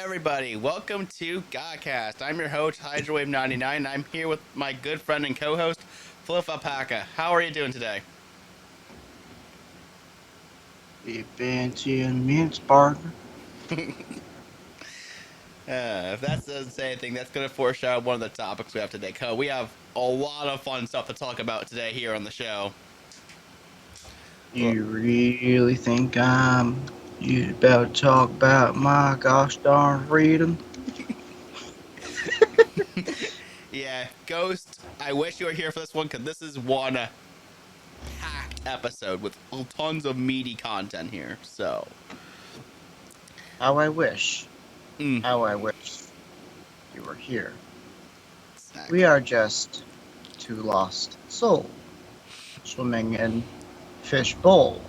everybody. Welcome to GAHCast. I'm your host, Hydrowave99, and I'm here with my good friend and co-host, FluufAlpaca. How are you doing today? We've been to a mince partner. If that doesn't say anything, that's going to foreshadow one of the topics we have today. We have a lot of fun stuff to talk about today here on the show. You really think you about to talk about my gosh darn freedom? Yeah, Ghost, I wish you were here for this one because this is one packed episode with tons of meaty content here. So, How I wish. mm, How I wish you were here. exactly. We are just two lost souls swimming in fish bowl.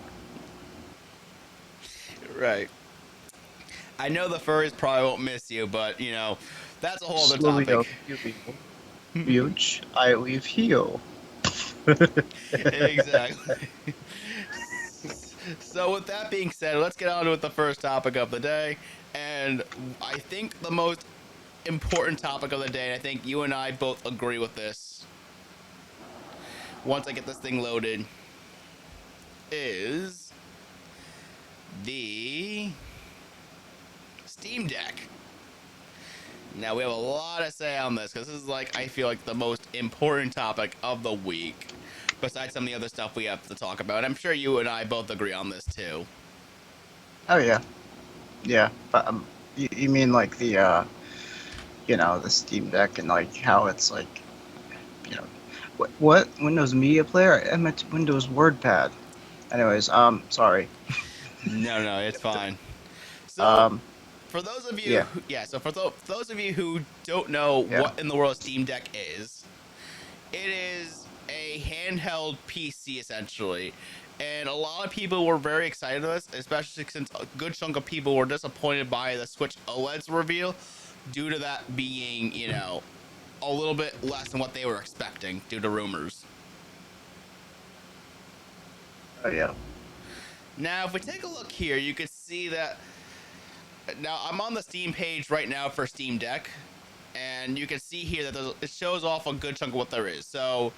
Right. I know the furries probably won't miss you, but that's a whole other Slowly topic. up huge I leave heel. Exactly. So with that being said, let's get on with the first topic of the day. And I think the most important topic of the day, and I think you and I both agree with this once I get this thing loaded, is the Steam Deck. Now we have a lot to say on this because this is I feel like the most important topic of the week, besides some of the other stuff we have to talk about. I'm sure you and I both agree on this too. Oh yeah. Yeah. But you mean like the the Steam Deck and like how it's like what Windows Media Player? I meant Windows WordPad. Anyways, sorry. No, it's fine. So, Um, for those of you, yeah, so for those of you who don't know yeah. what in the world Steam Deck is, it is a handheld PC essentially. And a lot of people were very excited about this, especially since a good chunk of people were disappointed by the Switch OLED's reveal due to that being, a little bit less than what they were expecting due to rumors. Oh yeah. Now, if we take a look here, you can see that. Now, I'm on the Steam page right now for Steam Deck, and you can see here that it shows off a good chunk of what there is. So,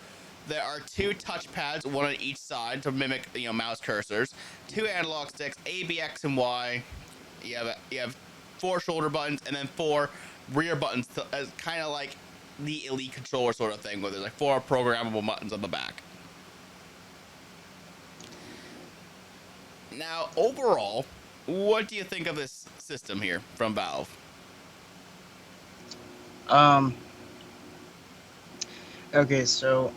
there are two touchpads, one on each side to mimic, mouse cursors, two analog sticks, A, B, X, and Y. You have four shoulder buttons, and then four rear buttons, as kind of like the Elite controller sort of thing, where there's four programmable buttons on the back. Now, overall, what do you think of this system here from Valve? Um. Okay, so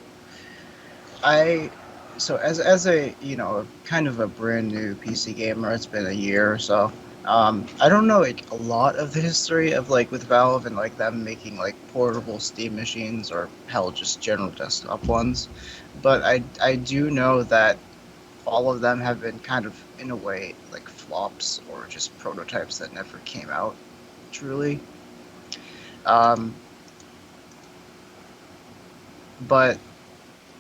I, as a kind of a brand new PC gamer, it's been a year or so. I don't know a lot of the history of with Valve and them making portable Steam machines or hell just general desktop ones, but I do know that all of them have been kind of in a way flops or just prototypes that never came out truly. Um, but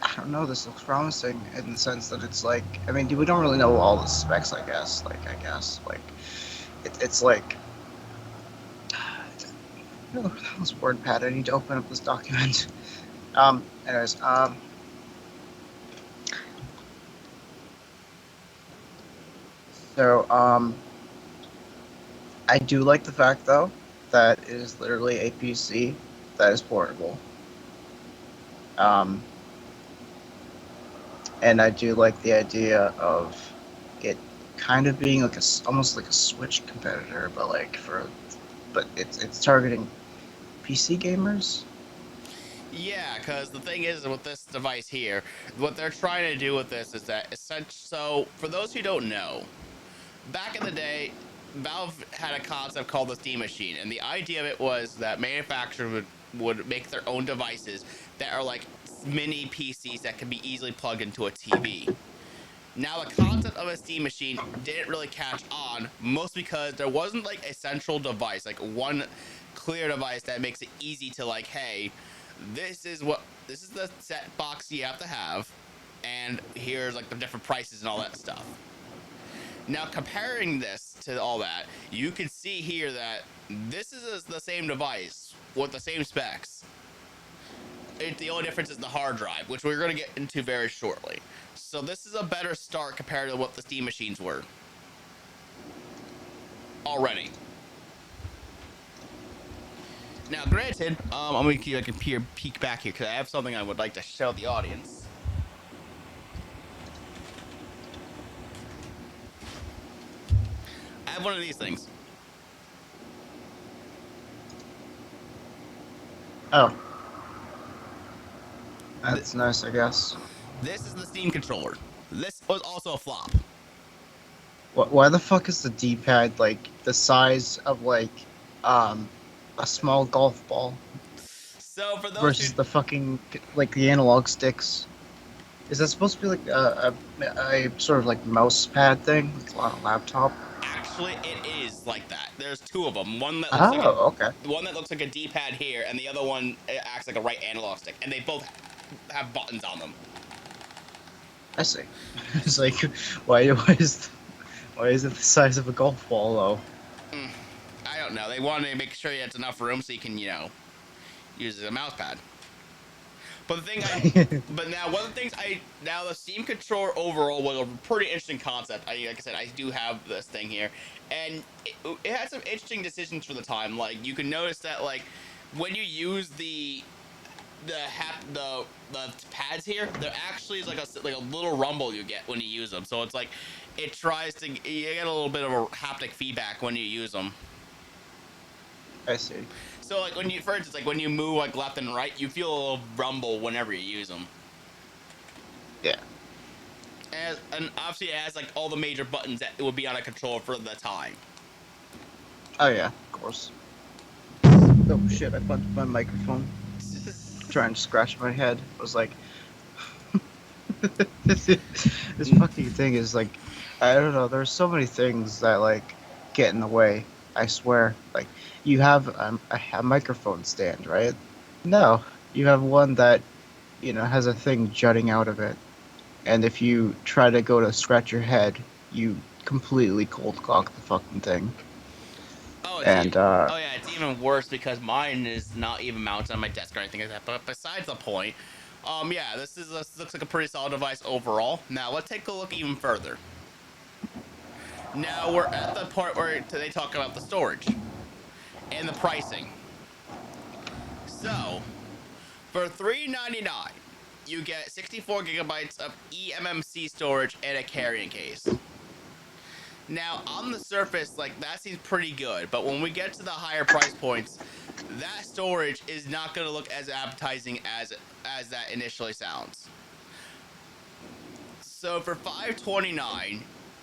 I don't know. This looks promising in the sense that it's I mean, we don't really know all the specs. I guess it's oh, this WordPad. I need to open up this document. Anyways, so I do like the fact though that it is literally a PC that is portable. Um, and I do like the idea of it kind of being almost like a Switch competitor, but it's targeting PC gamers. Yeah, because the thing is with this device here, what they're trying to do with this is that so for those who don't know, back in the day, Valve had a concept called the Steam Machine, and the idea of it was that manufacturers would make their own devices that are like mini PCs that can be easily plugged into a TV. Now, the concept of a Steam Machine didn't really catch on, mostly because there wasn't a central device, one clear device that makes it easy to hey, this is the set box you have to have, and here's the different prices and all that stuff. Now, comparing this to all that, you can see here that this is the same device with the same specs. The only difference is the hard drive, which we're going to get into very shortly. So this is a better start compared to what the Steam machines were already. Now, granted, I'm going to keep a peek back here because I have something I would like to show the audience. I have one of these things. Oh. That's nice, I guess. This is the Steam controller. This was also a flop. Why the fuck is the D-pad, like, the size of, like, a small golf ball? So for those versus the fucking, like, the analog sticks. Is that supposed to be, like, a sort of, like, mouse pad thing? Like, on a laptop? Actually, it is like that. There's two of them. One that looks okay. One that looks like a D-pad here, and the other one acts like a right analog stick, and they both have buttons on them. I see. It's like, why is it the size of a golf ball, though? I don't know. They wanted to make sure you had enough room so you can, use it as a mouse pad. But the thing but now one of the things now the Steam controller overall was a pretty interesting concept. Like I said, I do have this thing here, and it had some interesting decisions for the time. Like you can notice that like when you use the pads here, there actually is like a little rumble you get when you use them. So it's like it tries to you get a little bit of a haptic feedback when you use them. I see. So like when you, for instance, like when you move like left and right, you feel a little rumble whenever you use them. Yeah. And obviously it has like all the major buttons that it would be on a controller for the time. Oh yeah, of course. Oh shit! I bumped my microphone. Trying to scratch my head. I was like, this fucking thing is like, I don't know. There's so many things that like get in the way. I swear. Like, you have a microphone stand, right? No, you have one that, has a thing jutting out of it, and if you try to go to scratch your head, you completely cold cock the fucking thing. Oh, and oh yeah, it's even worse because mine is not even mounted on my desk or anything like that. But besides the point, yeah, this looks like a pretty solid device overall. Now let's take a look even further. Now we're at the part where they talk about the storage and the pricing. So for $399, you get 64 gigabytes of eMMC storage and a carrying case. Now, on the surface, like, that seems pretty good, but when we get to the higher price points, that storage is not going to look as appetizing as that initially sounds. So for $529,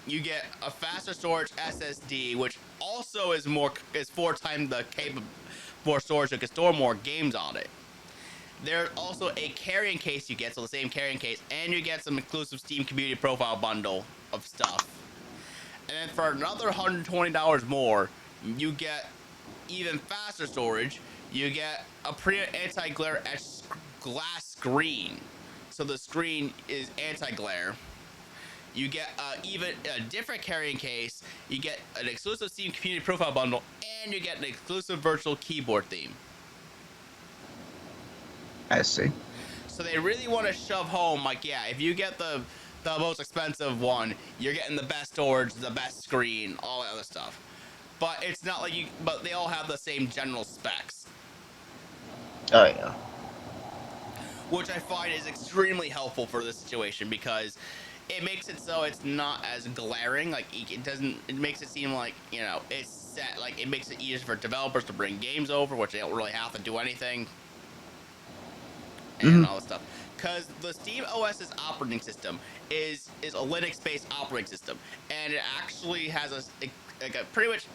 you get a faster storage SSD, which also is 4 times the more storage that can store more games on it. There's also a carrying case you get, so the same carrying case, and you get some exclusive Steam Community Profile bundle of stuff. And then for another $120 more, you get even faster storage. You get a pretty anti-glare glass screen. So the screen is anti-glare. You get even a different carrying case. You get an exclusive Steam Community Profile bundle, and you get an exclusive virtual keyboard theme. I see. So they really want to shove home, like, yeah, if you get the most expensive one, you're getting the best storage, the best screen, all that other stuff. But it's not like but they all have the same general specs. Oh yeah. Which I find is extremely helpful for this situation because it makes it so it's not as glaring. Like it makes it seem like, it's set, like it makes it easier for developers to bring games over, which they don't really have to do anything. And all this stuff. Because the Steam OS's operating system is a Linux-based operating system, and it actually has a pretty much.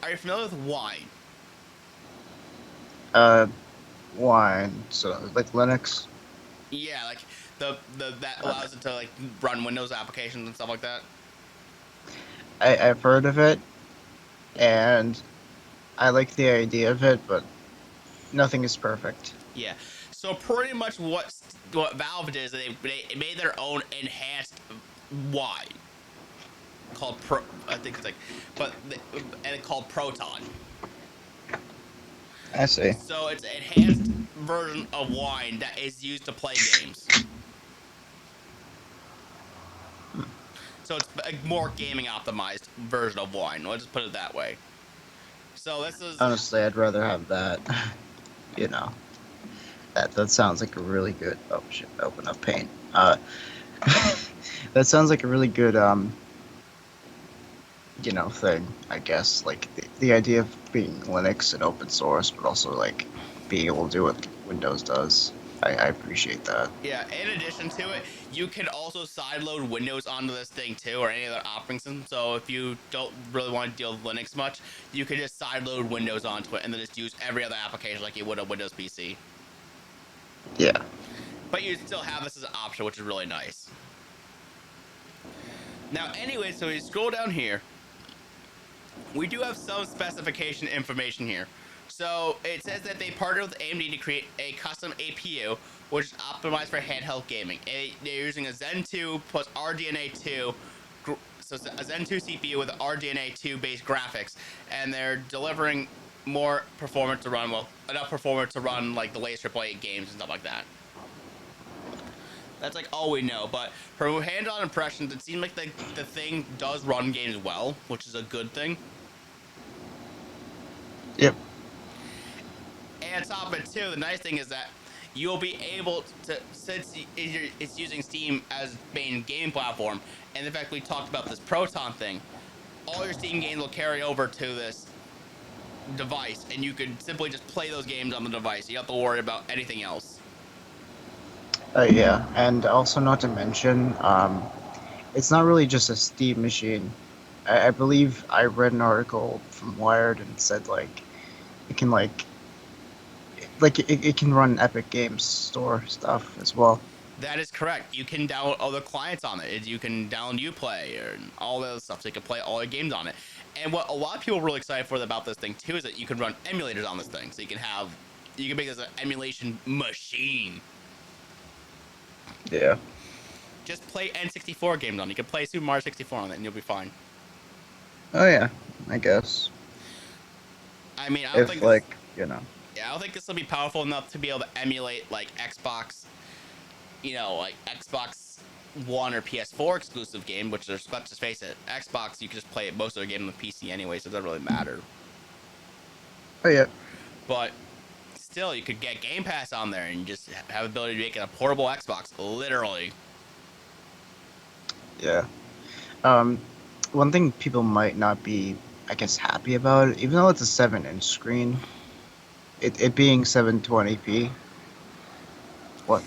Are you familiar with Wine? Wine. So like Linux. Yeah, like that allows it to like run Windows applications and stuff like that. I've heard of it, and I like the idea of it, but nothing is perfect. Yeah. So pretty much what Valve did is they made their own enhanced Wine called I think it's like, and it's called Proton. I see. So it's an enhanced version of Wine that is used to play games. So it's a more gaming optimized version of Wine. Let's just put it that way. So this is Honestly, I'd rather have that. You know, that sounds like a really good. Oh shit! Open up Paint. That sounds like a really good thing. I guess like the idea of being Linux and open source, but also like being able to do what Windows does. I appreciate that. Yeah, in addition to it, you can also sideload Windows onto this thing too, or any other operating system. So if you don't really want to deal with Linux much, you can just sideload Windows onto it and then just use every other application like you would a Windows PC. Yeah. But you still have this as an option, which is really nice. Now, anyway, so we scroll down here. We do have some specification information here. So it says that they partnered with AMD to create a custom APU, which is optimized for handheld gaming. They're using a Zen 2 plus RDNA 2, so it's a Zen 2 CPU with RDNA 2 based graphics, and they're delivering more performance to run, enough performance to run like the latest AAA games and stuff like that. That's like all we know, but from hand-on impressions, it seems like the thing does run games well, which is a good thing. Yep. And on top of it too, the nice thing is that you'll be able to, since it's using Steam as main game platform, and in fact we talked about this Proton thing, all your Steam games will carry over to this device, and you can simply just play those games on the device. You don't have to worry about anything else. Yeah, and also not to mention, it's not really just a Steam machine. I believe I read an article from Wired and said like it can it can run Epic Games Store stuff as well. That is correct. You can download other clients on it. You can download Uplay and all that stuff, so you can play all your games on it. And what a lot of people are really excited for about this thing too is that you can run emulators on this thing. So you can make this an emulation machine. Yeah. Just play N64 games on it. You can play Super Mario 64 on it and you'll be fine. Oh yeah, I guess. I mean, I don't think I don't think this will be powerful enough to be able to emulate like Xbox, like Xbox One or PS4 exclusive game, which let's just face it, Xbox you can just play most of the game on the PC anyway, so it doesn't really matter. Oh yeah. But still, you could get Game Pass on there and just have the ability to make it a portable Xbox, literally. Yeah. One thing people might not be, I guess, happy about, even though it's a 7-inch screen, it being 720p. What?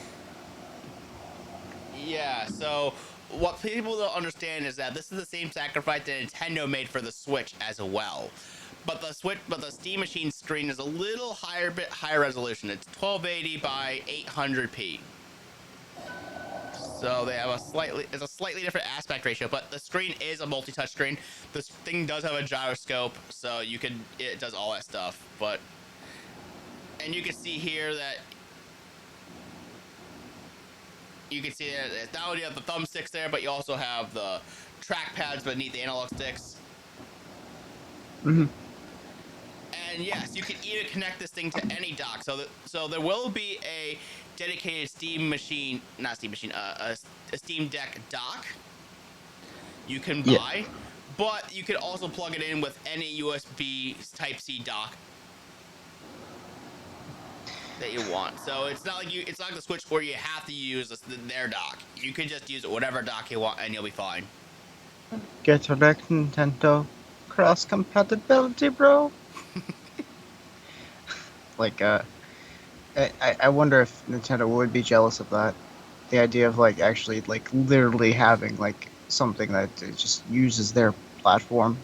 Yeah, so what people don't understand is that this is the same sacrifice that Nintendo made for the Switch as well. But the Steam Machine screen is a little bit higher resolution. It's 1280 by 800p. So they have a slightly different aspect ratio, but the screen is a multi-touch screen. This thing does have a gyroscope, so it does all that stuff. And you can see here that it's not only have the thumbsticks there, but you also have the trackpads beneath the analog sticks. Mm-hmm. And yes, you can even connect this thing to any dock. So there will be a dedicated Steam Deck dock you can buy, but you can also plug it in with any USB Type-C dock that you want. So it's not like the Switch where you have to use their dock. You can just use whatever dock you want and you'll be fine. Get your back, Nintendo. Cross compatibility, bro. I wonder if Nintendo would be jealous of that. The idea of actually literally having something that just uses their platform,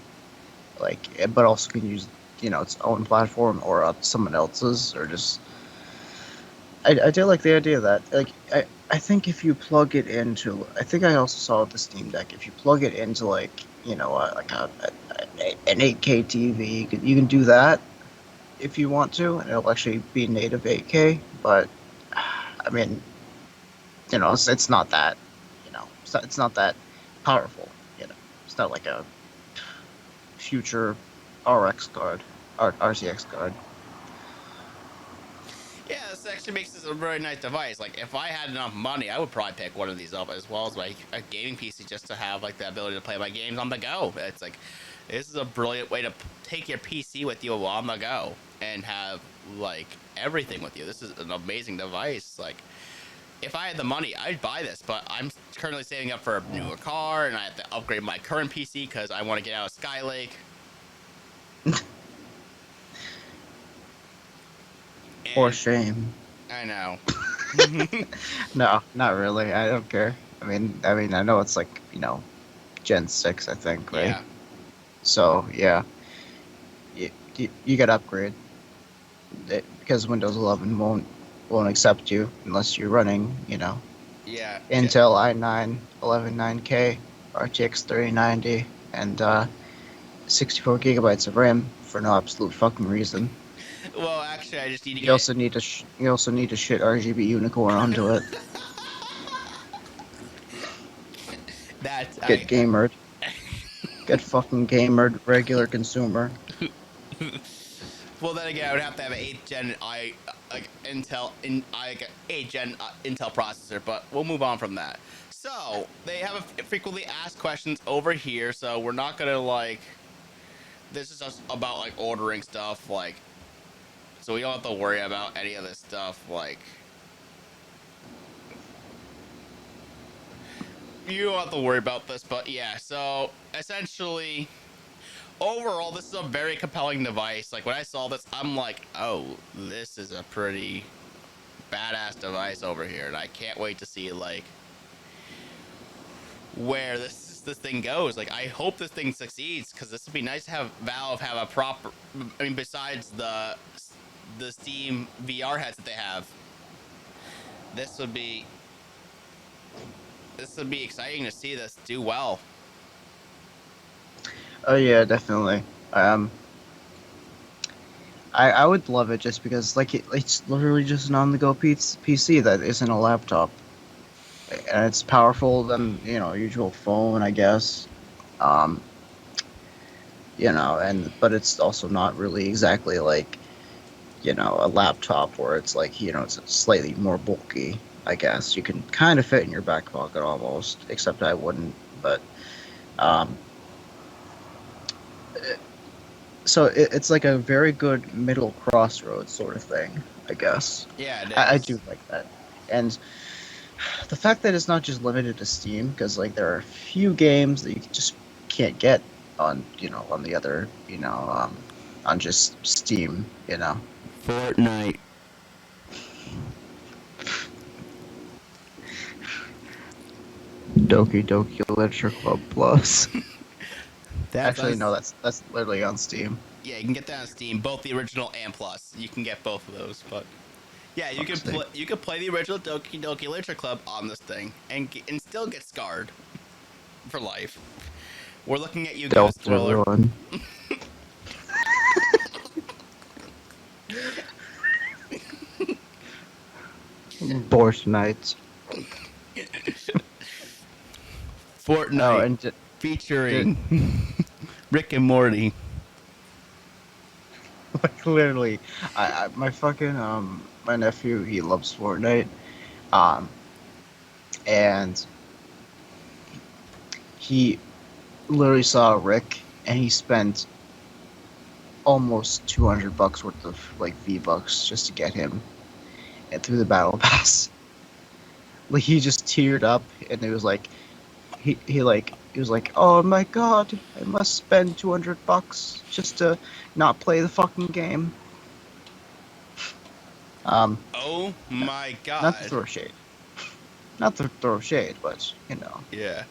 but also can use its own platform or someone else's, or just. I do like the idea of that. I think if you plug it into, I think I also saw the Steam Deck. If you plug it into an 8K TV, you can do that if you want to, and it'll actually be native 8K. But I mean, it's not that, it's not that powerful, It's not like a future RX card, RCX card. Yeah, this actually makes this a very nice device. Like, if I had enough money, I would probably pick one of these up as well as like a gaming PC just to have like the ability to play my games on the go. It's like, this is a brilliant way to take your PC with you on the go and have like everything with you. This is an amazing device. Like, if I had the money, I'd buy this, but I'm currently saving up for a newer car and I have to upgrade my current PC because I want to get out of Skylake. For shame. I know. No, not really. I don't care. I mean, I know it's like, you know, Gen 6, I think, right? Yeah. So, yeah. You gotta upgrade. Because Windows 11 won't accept you unless you're running, you know, Yeah. Intel i9 119K, RTX 3090, and 64 gigabytes of RAM for no absolute fucking reason. Well, actually, I just need to get... You also need to shit RGB Unicorn onto it. Get gamered. Get fucking gamered, regular consumer. Well, then again, I would have to have an 8th gen Intel 8th gen Intel processor, but we'll move on from that. So they have a frequently asked questions over here, so we're not gonna like. This is just about like ordering stuff, like. So we don't have to worry about any of this stuff, like. You don't have to worry about this, but yeah, so essentially, overall, this is a very compelling device. Like, when I saw this, I'm like, oh, this is a pretty badass device over here, and I can't wait to see, like, where this thing goes. Like, I hope this thing succeeds, because this would be nice to have Valve have a proper, I mean, besides the Steam VR heads that they have, this would be exciting to see this do well. Oh yeah, definitely. I would love it just because like it's literally just an on-the-go PC that isn't a laptop, and it's powerful than, you know, usual phone, I guess. You know, but it's also not really exactly like, you know, a laptop where it's like, you know, it's slightly more bulky. I guess you can kind of fit in your back pocket almost, except I wouldn't. But so it's like a very good middle crossroads sort of thing, I guess. Yeah, it is. I do like that. And the fact that it's not just limited to Steam, because like there are a few games that you just can't get on, you know, on the other, you know, on just Steam, you know. Fortnite. Doki Doki Literature Club Plus. Actually, no, that's literally on Steam. Yeah, you can get that on Steam, both the original and Plus. You can get both of those, but yeah, you can play the original Doki Doki Literature Club on this thing and still get scarred for life. We're looking at you, Ghost Thriller. Borscht Nights. Fortnite featuring Rick and Morty. Like literally, my fucking my nephew, he loves Fortnite, and he literally saw Rick, and he spent almost $200 worth of like V-Bucks just to get him, and through the battle pass. Like he just teared up, and it was like, he was like, oh my god, I must spend $200 just to not play the fucking game. Oh my god. Not to throw shade. Not to throw shade, but you know. Yeah.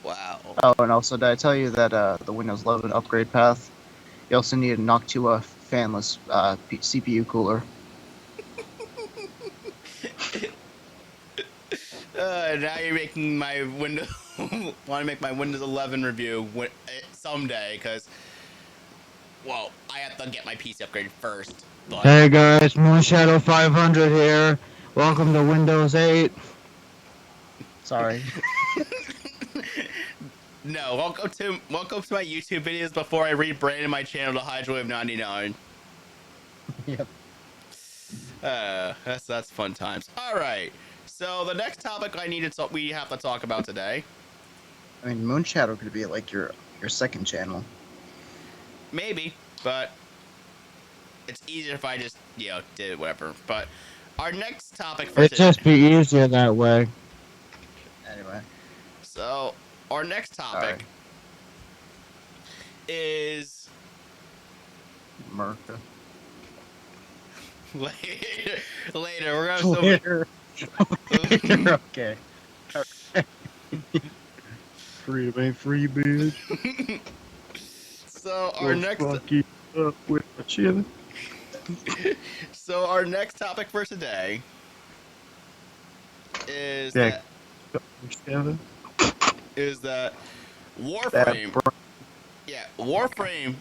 Wow. Oh, and also, did I tell you that the Windows 11 upgrade path, you also need a Noctua fanless CPU cooler. Now you're making my Windows want to make my Windows 11 review someday, because, well, I have to get my PC upgraded first. But... Hey guys, Moonshadow 500 here. Welcome to Windows 8. Sorry. No, welcome to my YouTube videos before I rebranded my channel to Hydrowave99. Yep. That's fun times. All right. So the next topic we have to talk about today. I mean, Moonshadow could be like your second channel. Maybe, but it's easier if I just did whatever. But our next topic for It'd today. just be easier that way. Anyway. So our next topic is America. later. We're gonna Later. Okay. Freedom ain't free, bitch. So our next. Fuck you up with a chili. So our next topic for today is Yeah. that Warframe. Warframe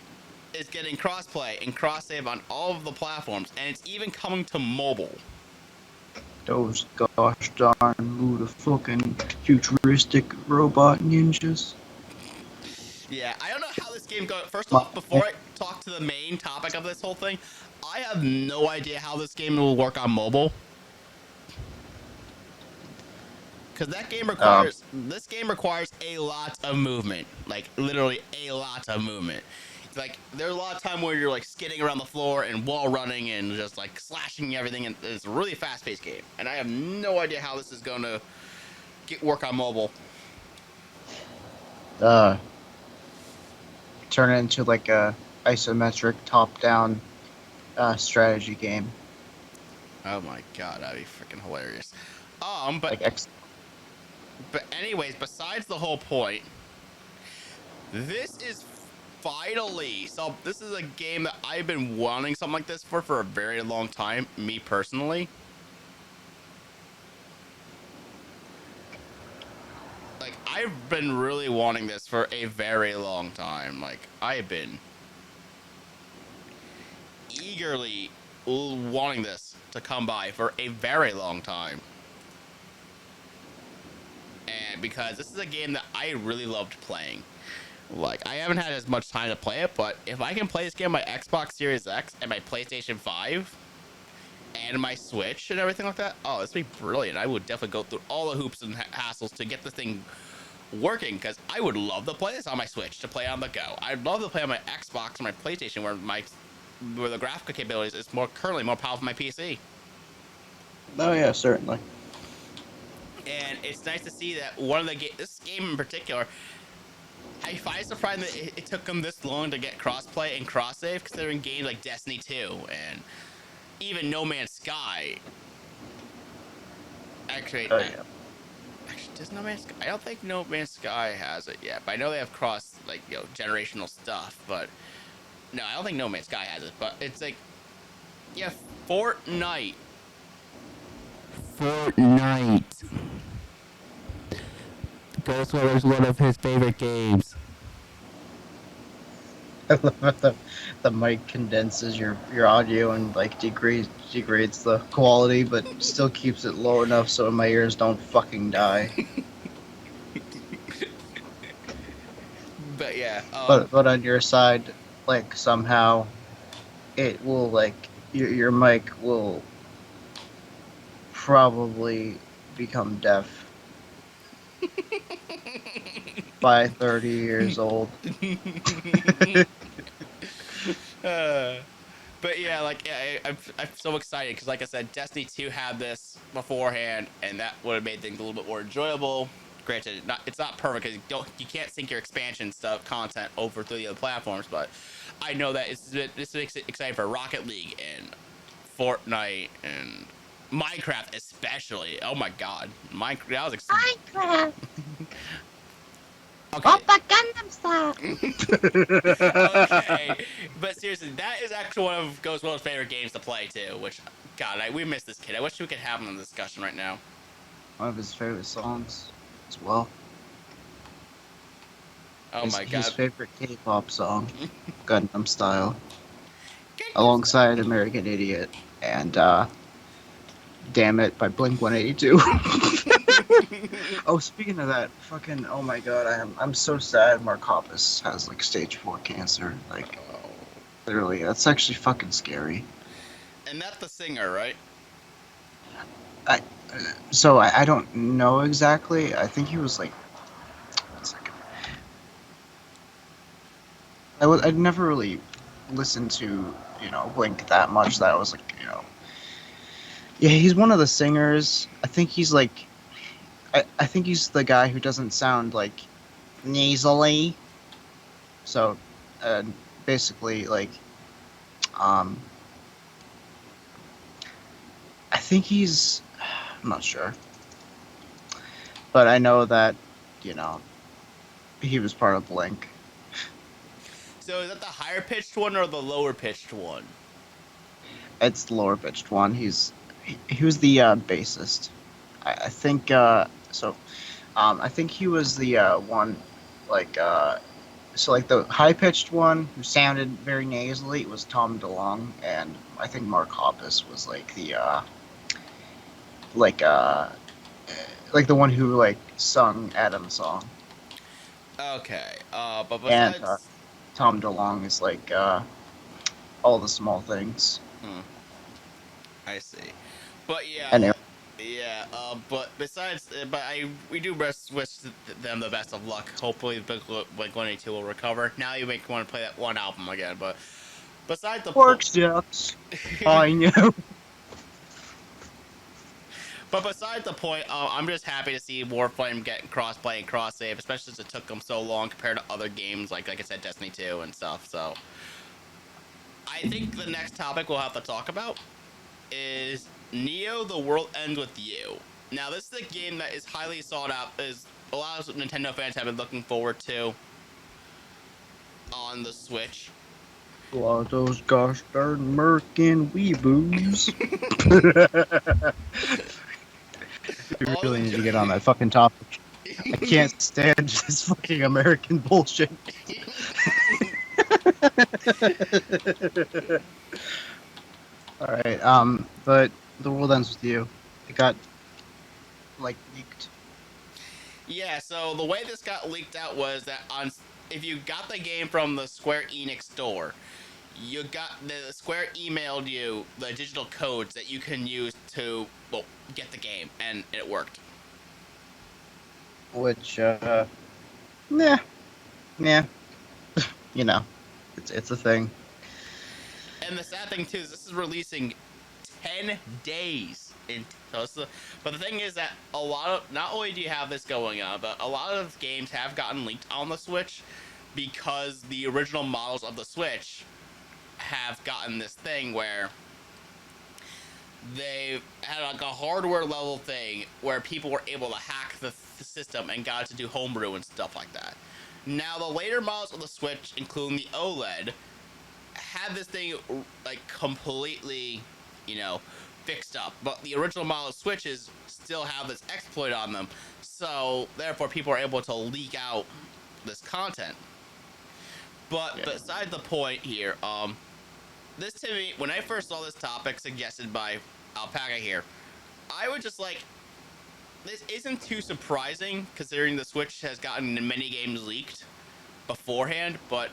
is getting crossplay and cross save on all of the platforms, and it's even coming to mobile. Those gosh darn fucking futuristic robot ninjas. Yeah, I don't know how this game goes. First off, before I talk to the main topic of this whole thing, I have no idea how this game will work on mobile. Because this game requires a lot of movement. Like, literally a lot of movement. Like, there's a lot of time where you're, like, skidding around the floor and wall running and just, like, slashing everything. And it's a really fast-paced game. And I have no idea how this is going to work on mobile. Turn it into, like, a isometric top-down strategy game. Oh my god, that'd be freaking hilarious. But anyways, besides the whole point, this is finally, so this is a game that I've been wanting something like this for a very long time, me personally. Like, I've been really wanting this for a very long time. Like, I've been eagerly wanting this to come by for a very long time. And because this is a game that I really loved playing. Like, I haven't had as much time to play it, but if I can play this game on my Xbox Series X and my PlayStation 5 and my Switch and everything like that, oh, this would be brilliant. I would definitely go through all the hoops and hassles to get the thing working, because I would love to play this on my Switch, to play on the go. I'd love to play on my Xbox or my PlayStation, where the graphical capabilities is currently more powerful than my PC. Oh yeah, certainly. And it's nice to see that this game in particular, I find it surprising that it took them this long to get crossplay and cross save, considering games like Destiny 2 and even No Man's Sky. Actually, does No Man's Sky? I don't think No Man's Sky has it yet, but I know they have generational stuff. But no, I don't think No Man's Sky has it. But it's like, yeah, Fortnite. Ghostwriter's one of his favorite games. I love how the mic condenses your audio and like degrades the quality, but still keeps it low enough so my ears don't fucking die. But yeah. But on your side, like somehow, it will like your mic will probably become deaf by 30 years old. But yeah, like, I'm so excited because, like I said, Destiny 2 had this beforehand, and that would have made things a little bit more enjoyable. Granted, it's not perfect because you can't sync your expansion content over to the other platforms, but I know that this makes it exciting for Rocket League and Fortnite and Minecraft especially. Oh my god, Minecraft! That was exciting. Minecraft. Okay. Oppa Gundam Style. Okay, but seriously, that is actually one of Ghostwriter's favorite games to play too. Which, God, we miss this kid. I wish we could have him in the discussion right now. One of his favorite songs as well. Oh my god. His favorite K-pop song, Gundam Style, alongside American Idiot and Damn It by Blink-182. Oh, speaking of that, fucking, oh my god, I'm so sad Mark Hoppus has, like, stage 4 cancer. Like, Oh. literally, that's actually fucking scary. And that's the singer, right? I, so I don't know exactly. I think he was, like, 1 second. I'd never really listened to, Blink that much that I was, like, Yeah, he's one of the singers. I think he's, like, I think he's the guy who doesn't sound, like, nasally. So, basically, like, um, I think he's, I'm not sure, but I know that, you know, he was part of Blink. So is that the higher pitched one or the lower pitched one? It's the lower pitched one. He was the bassist. I think so. I think he was the one, like so like the high pitched one who sounded very nasally was Tom DeLonge, and I think Mark Hoppus was like the like uh like the one who like sung Adam's song, Okay. But and besides, Tom DeLonge is like all the small things. I see. But yeah, Anyway, yeah. But besides, we do wish them the best of luck. Hopefully, Blink-182 will recover. Now you make me want to play that one album again. But besides the work steps. I know. But besides the point, I'm just happy to see Warframe get cross-play and cross-save, especially since it took them so long compared to other games like I said, Destiny 2 and stuff. So I think the next topic we'll have to talk about is Neo: The World Ends With You. Now, this is a game that is highly sought out, is a lot of Nintendo fans have been looking forward to on the Switch. A lot of those gosh darn American weeboos. We really need to get on that fucking topic. I can't stand this fucking American bullshit. Alright, but The World Ends With You. It got, like, leaked. Yeah, so the way this got leaked out was that if you got the game from the Square Enix store, the Square emailed you the digital codes that you can use to get the game, and it worked. Which, yeah, you know, it's a thing. And the sad thing too is this is releasing 10 days in. But the thing is that not only do you have this going on, but a lot of games have gotten leaked on the Switch because the original models of the Switch have gotten this thing where they had like a hardware level thing where people were able to hack the system and got it to do homebrew and stuff like that. Now the later models of the Switch, including the OLED, had this thing like completely, fixed up. But the original model Switches still have this exploit on them, so therefore people are able to leak out this content. But beside the point here, this to me, when I first saw this topic suggested by Alpaca here, I would just like, this isn't too surprising considering the Switch has gotten many games leaked beforehand, but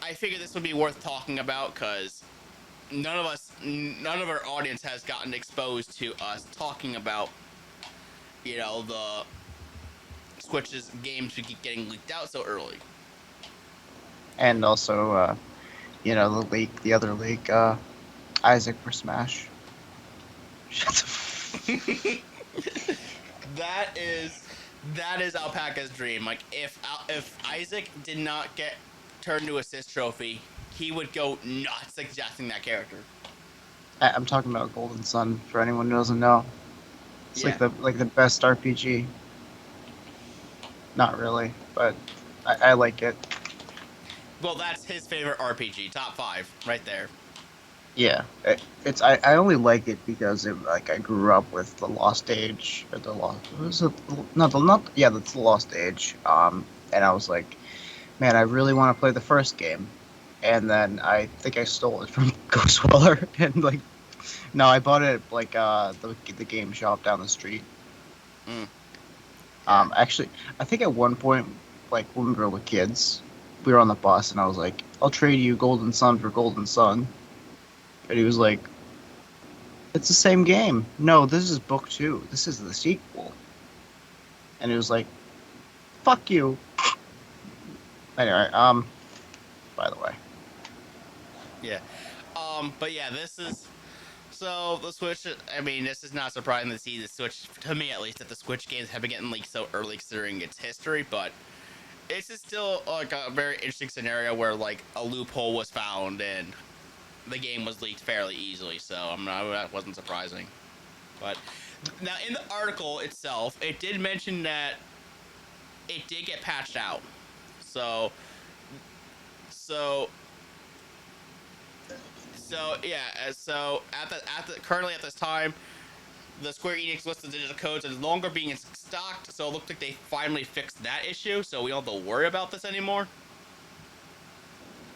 I figured this would be worth talking about because none of our audience has gotten exposed to us talking about, the Switch's games should keep getting leaked out so early. And also, the other leak, Isaac for Smash. Shut the That is Alpaca's dream. Like if Isaac did not get turned to assist trophy, he would go nuts suggesting that character. I'm talking about Golden Sun for anyone who doesn't know. It's like the best RPG. Not really, but I like it. Well, that's his favorite RPG, top 5, right there. Yeah, I only like it because I grew up with the Lost Age, or the Lost, was it, that's the Lost Age. And I was like, man, I really want to play the first game, and then I think I stole it from Ghostweller, and no, I bought it at the game shop down the street. Actually, I think at one point, like when we were kids, we were on the bus, and I was like, "I'll trade you Golden Sun for Golden Sun," and he was like, "It's the same game." No, this is book 2. This is the sequel. And he was like, "Fuck you." Anyway, by the way. Yeah. But yeah, this is so the Switch. I mean, this is not surprising to see the Switch, to me at least, that the Switch games have been getting leaked so early considering its history. But this is still like a very interesting scenario where like a loophole was found and the game was leaked fairly easily. So that wasn't surprising. But now in the article itself, it did mention that it did get patched out. So so yeah, so currently at this time, the Square Enix list of digital codes is no longer being stocked. So it looks like they finally fixed that issue. So we don't have to worry about this anymore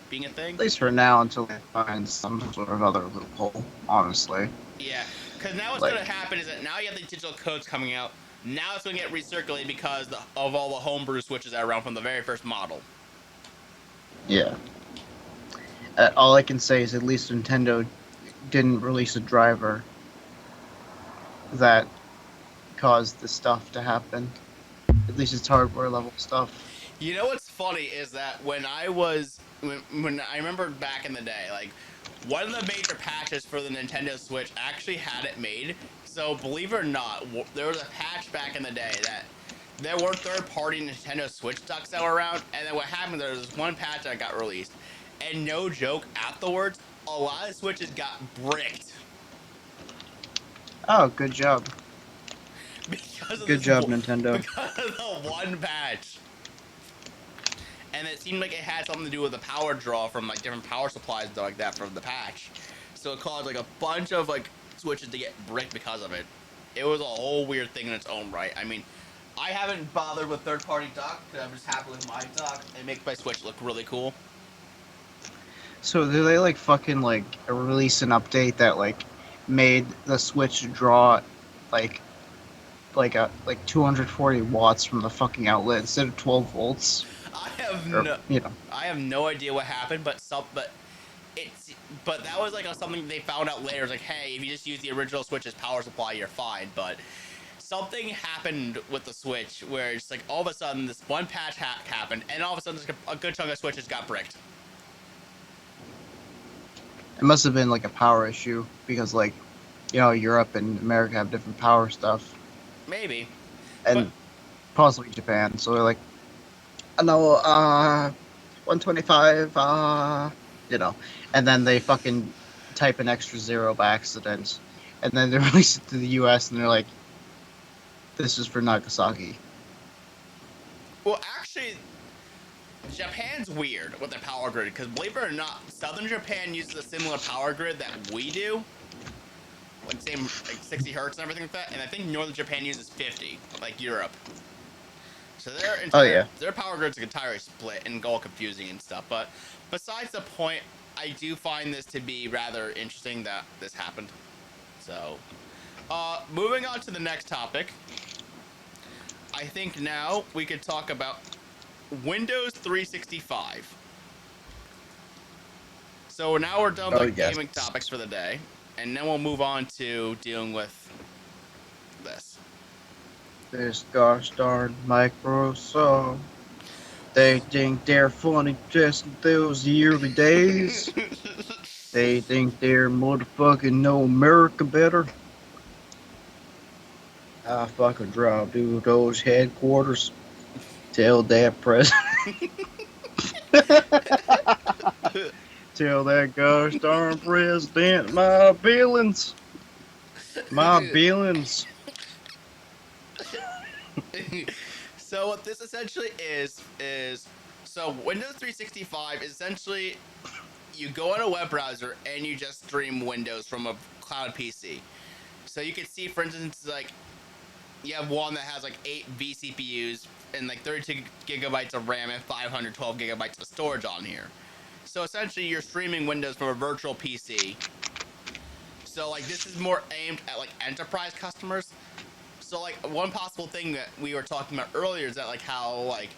being a thing. At least for now, until they find some sort of other loophole. Honestly. Yeah, because now what's gonna happen is that now you have the digital codes coming out. Now it's gonna get recirculated because of all the homebrew switches that are around from the very first model. Yeah. All I can say is at least Nintendo didn't release a driver that caused the stuff to happen. At least it's hardware level stuff. You know what's funny is that when I remember back in the day, like one of the major patches for the Nintendo Switch actually had it made. So believe it or not, there was a patch back in the day that there were third-party Nintendo Switch ducks that were around, and then what happened, there was this one patch that got released, and no joke, afterwards, a lot of Switches got bricked. Oh, good job. Good job, Nintendo. Because of the one patch. And it seemed like it had something to do with the power draw from like different power supplies and stuff like that from the patch. So it caused like a bunch of like Switches to get bricked because of it. It was a whole weird thing in its own right. I mean, I haven't bothered with third-party dock because I'm just happy with my dock. It makes my Switch look really cool. So did they like fucking like release an update that like made the Switch draw like 240 watts from the fucking outlet instead of 12 volts? I have no idea what happened, but that was like something they found out later. It's like, hey, if you just use the original Switch's power supply, you're fine. But something happened with the Switch where it's like all of a sudden this one patch happened, and all of a sudden a good chunk of Switches got bricked. It must have been like a power issue because like, Europe and America have different power stuff. Maybe. And possibly Japan. So they're like, no, 125, and then they fucking type an extra 0 by accident, and then they release it to the US, and they're like, this is for Nagasaki. Well, actually, Japan's weird with their power grid, because believe it or not, Southern Japan uses a similar power grid that we do. Like, same, like 60 hertz and everything like that, and I think Northern Japan uses 50, like Europe. So their power grids are entirely split and all confusing and stuff. But besides the point, I do find this to be rather interesting that this happened. So, moving on to the next topic. I think now we could talk about Windows 365. So now we're done with gaming topics for the day, and then we'll move on to dealing with this. This gosh darn Microsoft. They think they're funny just in those early days. They think they're motherfucking know America better. I fucking drive to those headquarters. Tell that president. Tell that gosh darn president my feelings. My feelings. So what this essentially is so Windows 365 is essentially you go on a web browser and you just stream Windows from a cloud PC. So you can see, for instance, like you have one that has like 8 vCPUs and like 32 gigabytes of RAM and 512 gigabytes of storage on here. So essentially you're streaming Windows from a virtual PC. So like this is more aimed at like enterprise customers. So like one possible thing that we were talking about earlier is that like how like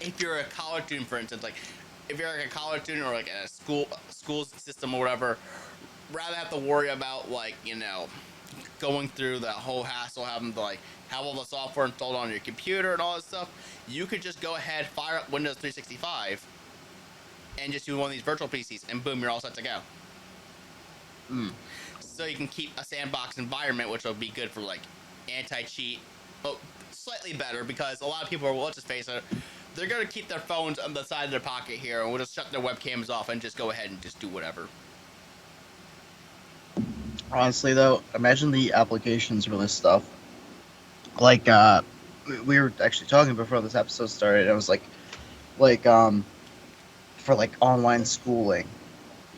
if you're a college student, for instance, like if you're like a college student or like in a school system or whatever, rather have to worry about like going through that whole hassle, having to like have all the software installed on your computer and all that stuff, you could just go ahead, fire up Windows 365, and just do one of these virtual PCs, and boom, you're all set to go. So you can keep a sandbox environment, which will be good for like anti-cheat, but slightly better because a lot of people are, well, let's just face it, they're going to keep their phones on the side of their pocket here, and we'll just shut their webcams off and just go ahead and just do whatever. Honestly, though, imagine the applications for this stuff. Like, we were actually talking before this episode started. It was like, for like online schooling,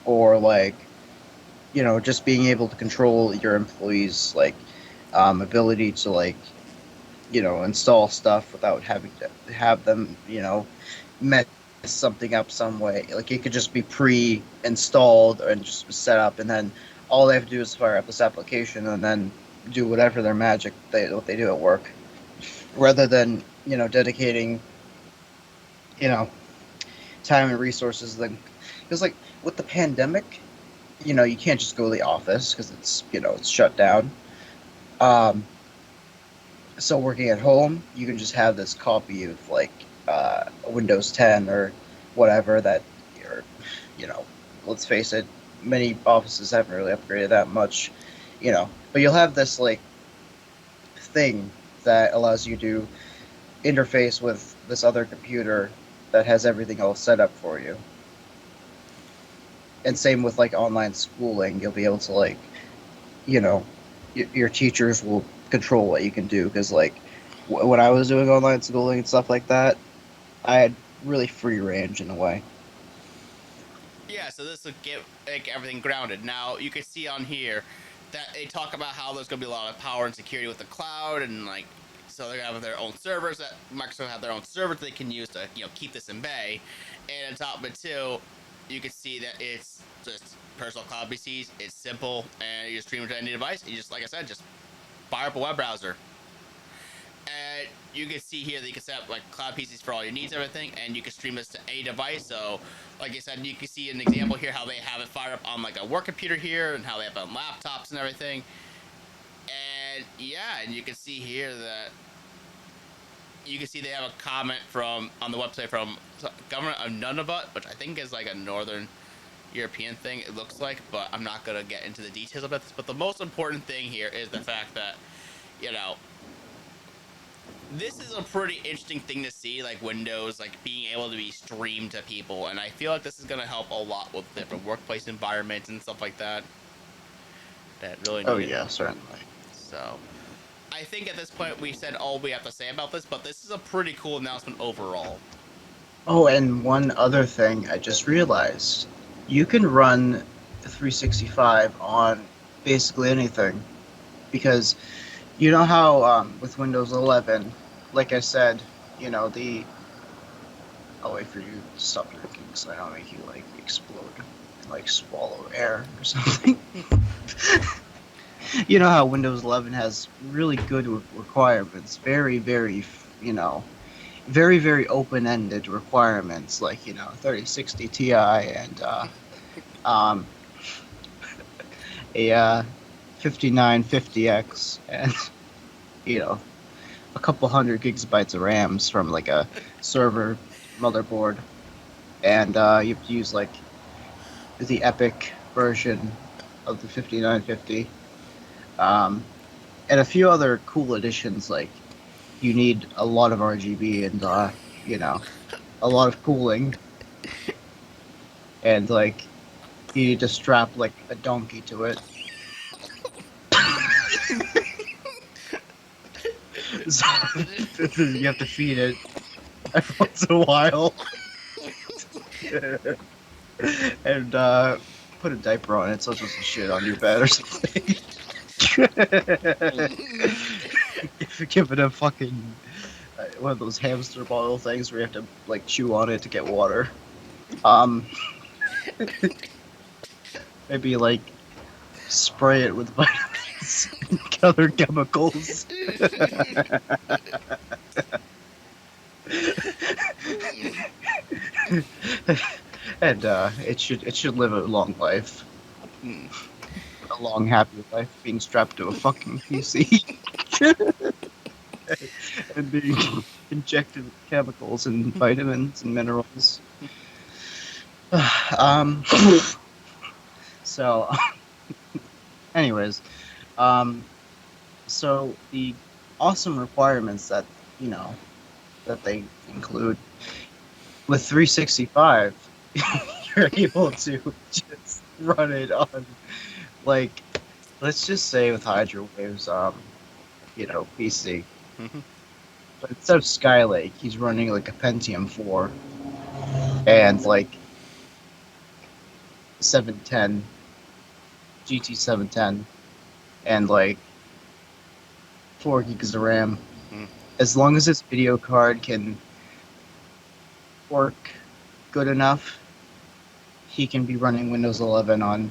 or like, just being able to control your employees' like, ability to like, install stuff without having to have them, mess something up some way. Like, it could just be pre-installed and just set up, and then all they have to do is fire up this application and then do whatever their magic what they do at work, rather than dedicating time and resources. Then, because like with the pandemic, you can't just go to the office because it's shut down. So working at home, you can just have this copy of like Windows 10 or whatever that let's face it, many offices haven't really upgraded that much, but you'll have this like thing that allows you to interface with this other computer that has everything all set up for you. And same with like online schooling, you'll be able to like, your teachers will control what you can do, because like when I was doing online schooling and stuff like that, I had really free range in a way. Yeah, so this will get like everything grounded. Now you can see on here that they talk about how there's gonna be a lot of power and security with the cloud, and like so they're gonna have their own servers. That Microsoft have their own servers they can use to keep this in bay. And on top of it too, you can see that it's just personal cloud PCs. It's simple, and you just stream it to any device. You just, like I said, just fire up a web browser. And you can see here that you can set up like cloud PCs for all your needs and everything, and you can stream this to any device. So, like I said, you can see an example here how they have it fired up on like a work computer here, and how they have it on laptops and everything. And yeah, and you can see here that they have a comment from on the website from Government of Nunavut, which I think is like a northern European thing, it looks like, but I'm not gonna get into the details about this. But the most important thing here is the fact that this is a pretty interesting thing to see, like Windows like being able to be streamed to people, and I feel like this is going to help a lot with different workplace environments and stuff like that. That really. Oh yeah, certainly. So, I think at this point we said all we have to say about this, but this is a pretty cool announcement overall. Oh, and one other thing I just realized: you can run 365 on basically anything, because you know how with Windows 11, like I said, I'll wait for you to stop drinking so I don't make you like explode and like swallow air or something. You know how Windows 11 has really good requirements, very, very, very, very open-ended requirements, like 3060 Ti and a 5950X and a couple hundred gigabytes of RAMs from like a server motherboard, and you have to use like the Epic version of the 5950, and a few other cool additions. Like you need a lot of RGB and a lot of cooling, and like you need to strap like a donkey to it. So you have to feed it every once in a while. And put a diaper on it so it doesn't shit on your bed or something. If you give it a fucking one of those hamster bottle things where you have to like chew on it to get water. Maybe like spray it with vitamins gas, other chemicals. And it should live a long life, a long happy life, being strapped to a fucking PC and being injected with chemicals and vitamins and minerals. um, so, anyways, um, so the awesome requirements that that they include with 365, you're able to just run it on, like, let's just say with Hydrowave's PC. But instead of Skylake, he's running like a Pentium 4 and like 710 GT 710 and like 4 gigs of RAM. As long as his video card can work good enough, he can be running Windows 11 on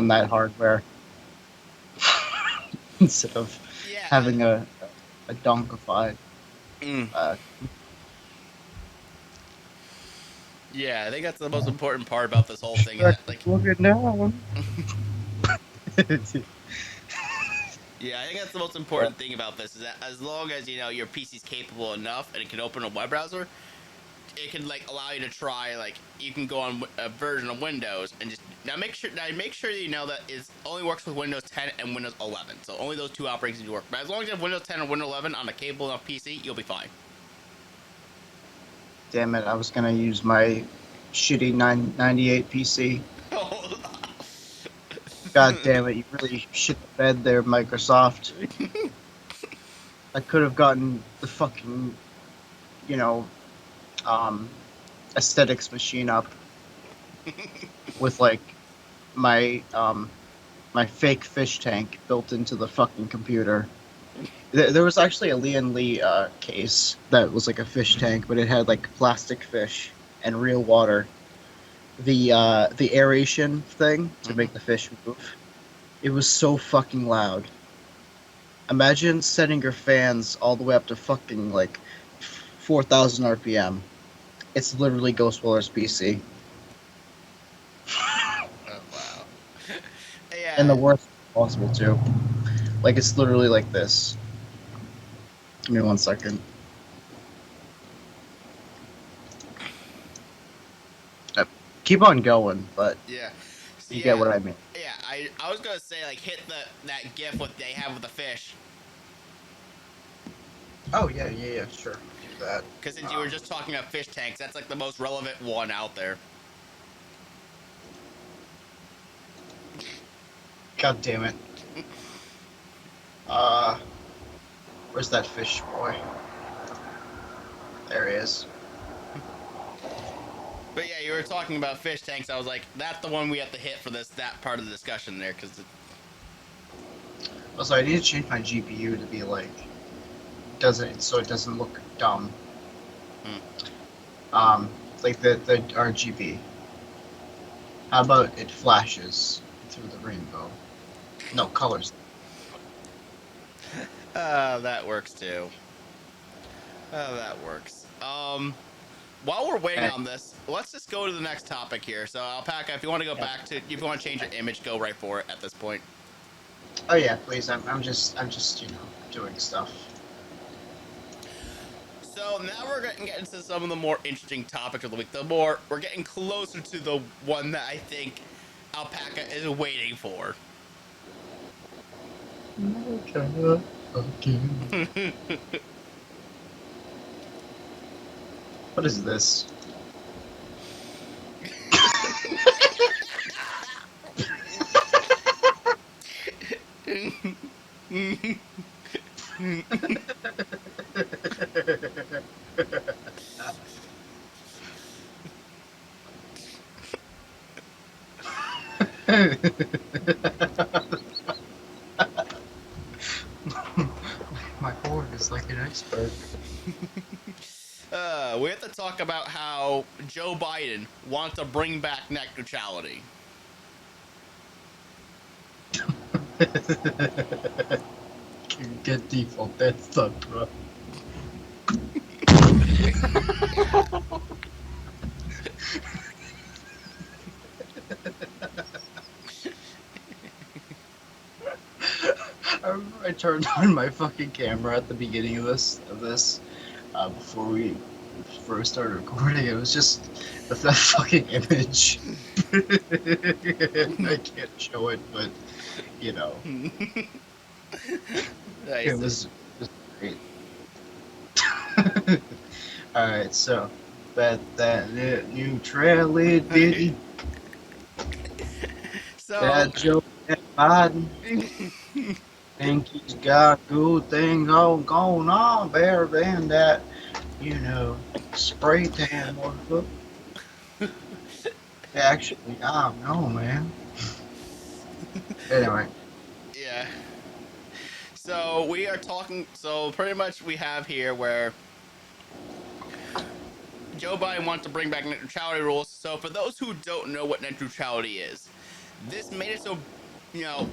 that hardware instead of having a donkified. Yeah, I think that's the most important part about this whole thing. Like, look at now. Yeah, I think that's the most important thing about this is that as long as your PC's capable enough and it can open a web browser, it can like allow you to try you can go on a version of Windows and just make sure that you know that it only works with Windows 10 and Windows 11. So only those two operating systems work. But as long as you have Windows 10 or Windows 11 on a capable enough PC, you'll be fine. Damn it! I was gonna use my shitty 998 PC. God damn it! You really shit the bed there, Microsoft. I could have gotten the fucking, aesthetics machine up with like my my fake fish tank built into the fucking computer. There was actually a Lian Li case that was like a fish tank, but it had like plastic fish and real water. The aeration thing to make the fish move. It was so fucking loud. Imagine setting your fans all the way up to fucking like 4,000 RPM. It's literally Ghost Waller's PC. Oh, wow. Yeah. And the worst possible too. Like it's literally like this. Give me 1 second. Keep on going, but yeah, you get what I mean. Yeah, I was gonna say hit that GIF what they have with the fish. Oh yeah, sure. Do that. Because since you were just talking about fish tanks, that's like the most relevant one out there. God damn it. Where's that fish boy? There he is. But yeah, you were talking about fish tanks. I was like, that's the one we have to hit for that part of the discussion there, because. Also, I need to change my GPU to be like, so it doesn't look dumb. Like the RGB. How about it flashes through the rainbow? No, colors. That works too. That works. While we're waiting on this, let's just go to the next topic here. So, Alpaca, if you want to go back to, if you want to change your image, go right for it at this point. Oh yeah, please. I'm just doing stuff. So now we're getting into some of the more interesting topics of the week. We're getting closer to the one that I think Alpaca is waiting for. What is this? My board is like an iceberg. We have to talk about how Joe Biden wants to bring back net neutrality. Get default death stuck, bro. I remember I turned on my fucking camera at the beginning of this, before we started recording. It was just with that fucking image. I can't show it, but you know, it Nice. was just great. Alright, so that net neutrality, So, that Joe Biden think he's got good thing going on better than that, spray tan motherfucker. Actually, I don't know, man. Anyway, yeah. So we are talking. So pretty much we have here where Joe Biden wants to bring back net neutrality rules. So for those who don't know what net neutrality is, this made it so, you know,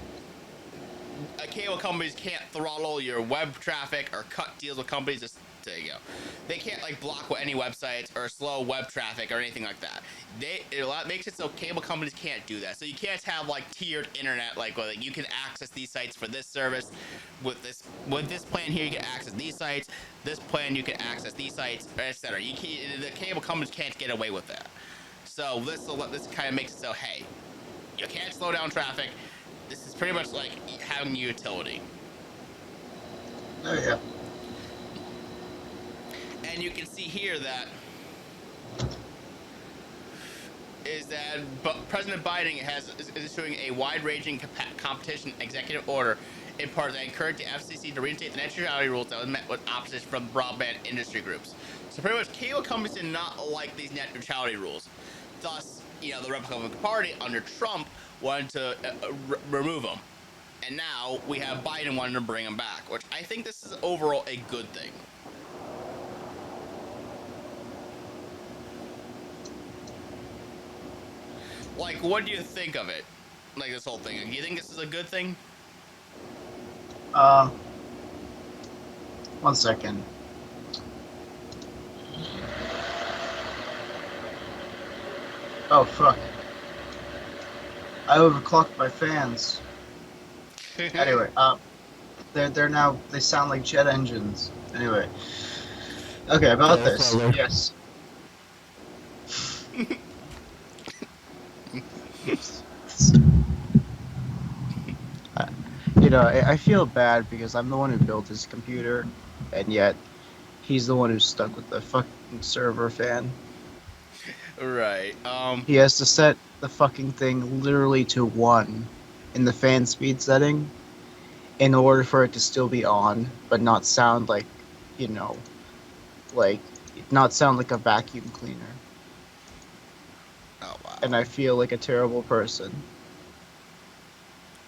cable companies can't throttle your web traffic or cut deals with companies. Just there you go. They can't like block any websites or slow web traffic or anything like that. It makes it so cable companies can't do that. So you can't have like tiered internet, like where you can access these sites for this service. With this plan here, you can access these sites. This plan, you can access these sites, etc. The cable companies can't get away with that. So this kind of makes it so, hey, you can't slow down traffic. This is pretty much like having a utility. oh yeah. And you can see here that President Biden is issuing a wide-ranging competition executive order in part that encouraged the FCC to reinstate the net neutrality rules that was met with opposition from broadband industry groups. So pretty much cable companies did not like these net neutrality rules. Thus, the Republican Party under Trump wanted to remove them. And now we have Biden wanting to bring them back, which I think this is overall a good thing. Like, what do you think of it? Like, this whole thing. Do you think this is a good thing? One second. Oh fuck. I overclocked my fans. Anyway, they sound like jet engines. Anyway. Okay, about this. Yes. I feel bad because I'm the one who built his computer, and yet he's the one who's stuck with the fucking server fan. Right. He has to set the fucking thing literally to 1 in the fan speed setting in order for it to still be on, but not sound like, not sound like a vacuum cleaner. Oh, wow. And I feel like a terrible person.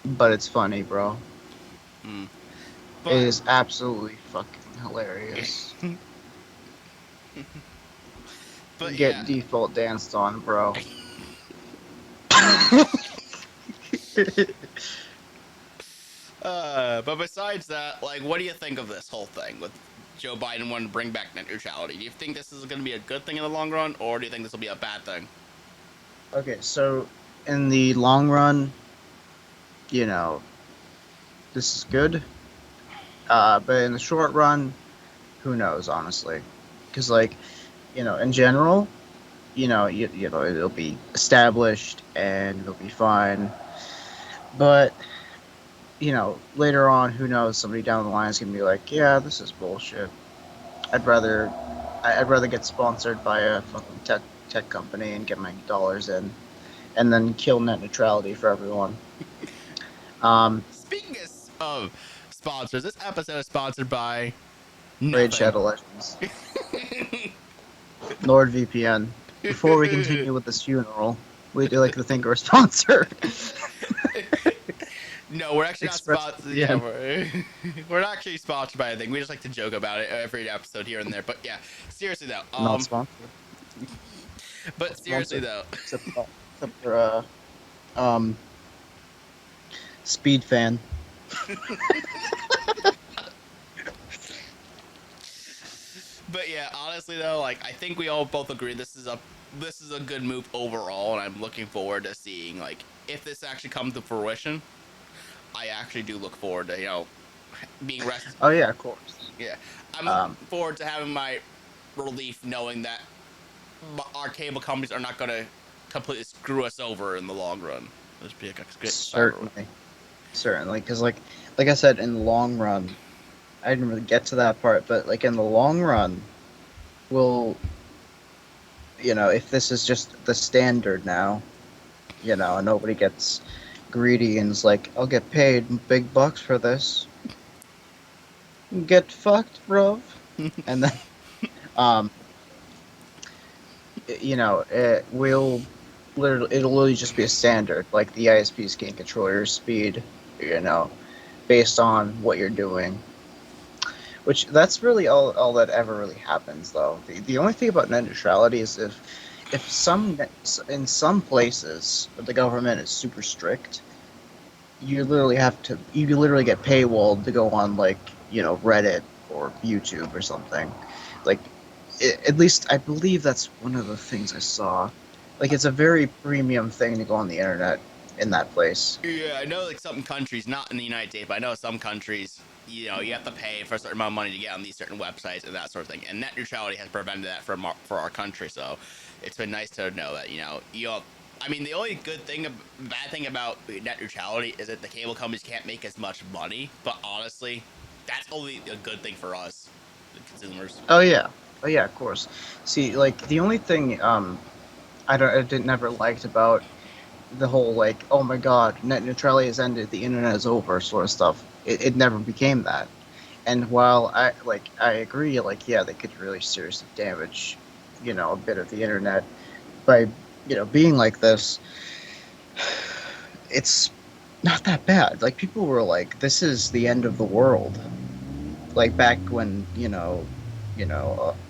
But it's funny, bro. But, it is absolutely fucking hilarious. but Get default danced on, bro. But besides that, like, what do you think of this whole thing with Joe Biden wanting to bring back net neutrality? Do you think this is going to be a good thing in the long run, or do you think this will be a bad thing? Okay, so in the long run, this is good. But in the short run, who knows, honestly? Because, in general, it'll be established and it'll be fine. But, later on, who knows? Somebody down the line is gonna be like, "Yeah, this is bullshit. I'd rather get sponsored by a fucking tech company and get my dollars in, and then kill net neutrality for everyone." Speaking of sponsors, this episode is sponsored by Raid Shadow Legends. NordVPN. Before we continue with this funeral, we'd like to thank our sponsor. No, we're actually not sponsored. Yeah, we're not actually sponsored by anything. We just like to joke about it every episode here and there. But yeah, seriously though. Not sponsored. But seriously though. Except for Speed fan. But yeah, honestly though, like I think we all both agree this is a good move overall, and I'm looking forward to seeing like if this actually comes to fruition. I actually do look forward to being rested. Oh yeah, of course. Yeah, I'm looking Um, forward to having my relief knowing that our cable companies are not going to completely screw us over in the long run. Just be a good certainly, certainly, because like I said, in the long run, I didn't really get to that part, but like in the long run, we'll, if this is just the standard now, and nobody gets greedy and is like, I'll get paid big bucks for this. Get fucked, bro. And then, um, we'll it'll literally just be a standard. Like the ISPs can control your speed, based on what you're doing. Which that's really all that ever really happens, though. The only thing about net neutrality is if in some places the government is super strict, you literally get paywalled to go on like Reddit or YouTube or something. Like at least I believe that's one of the things I saw. Like it's a very premium thing to go on the internet in that place. Yeah, I know like some countries, not in the United States, but I know some countries, you have to pay for a certain amount of money to get on these certain websites and that sort of thing. And net neutrality has prevented that for our country. So it's been nice to know that I mean, the only bad thing about net neutrality is that the cable companies can't make as much money. But honestly, that's only a good thing for us, the consumers. Oh yeah, of course. See, like the only thing I didn't never liked about the whole like, oh my god, net neutrality has ended, the internet is over sort of stuff. It never became that. And while I agree, like yeah, they could really seriously damage, a bit of the internet by being like this. It's not that bad. Like people were like, this is the end of the world. Like back when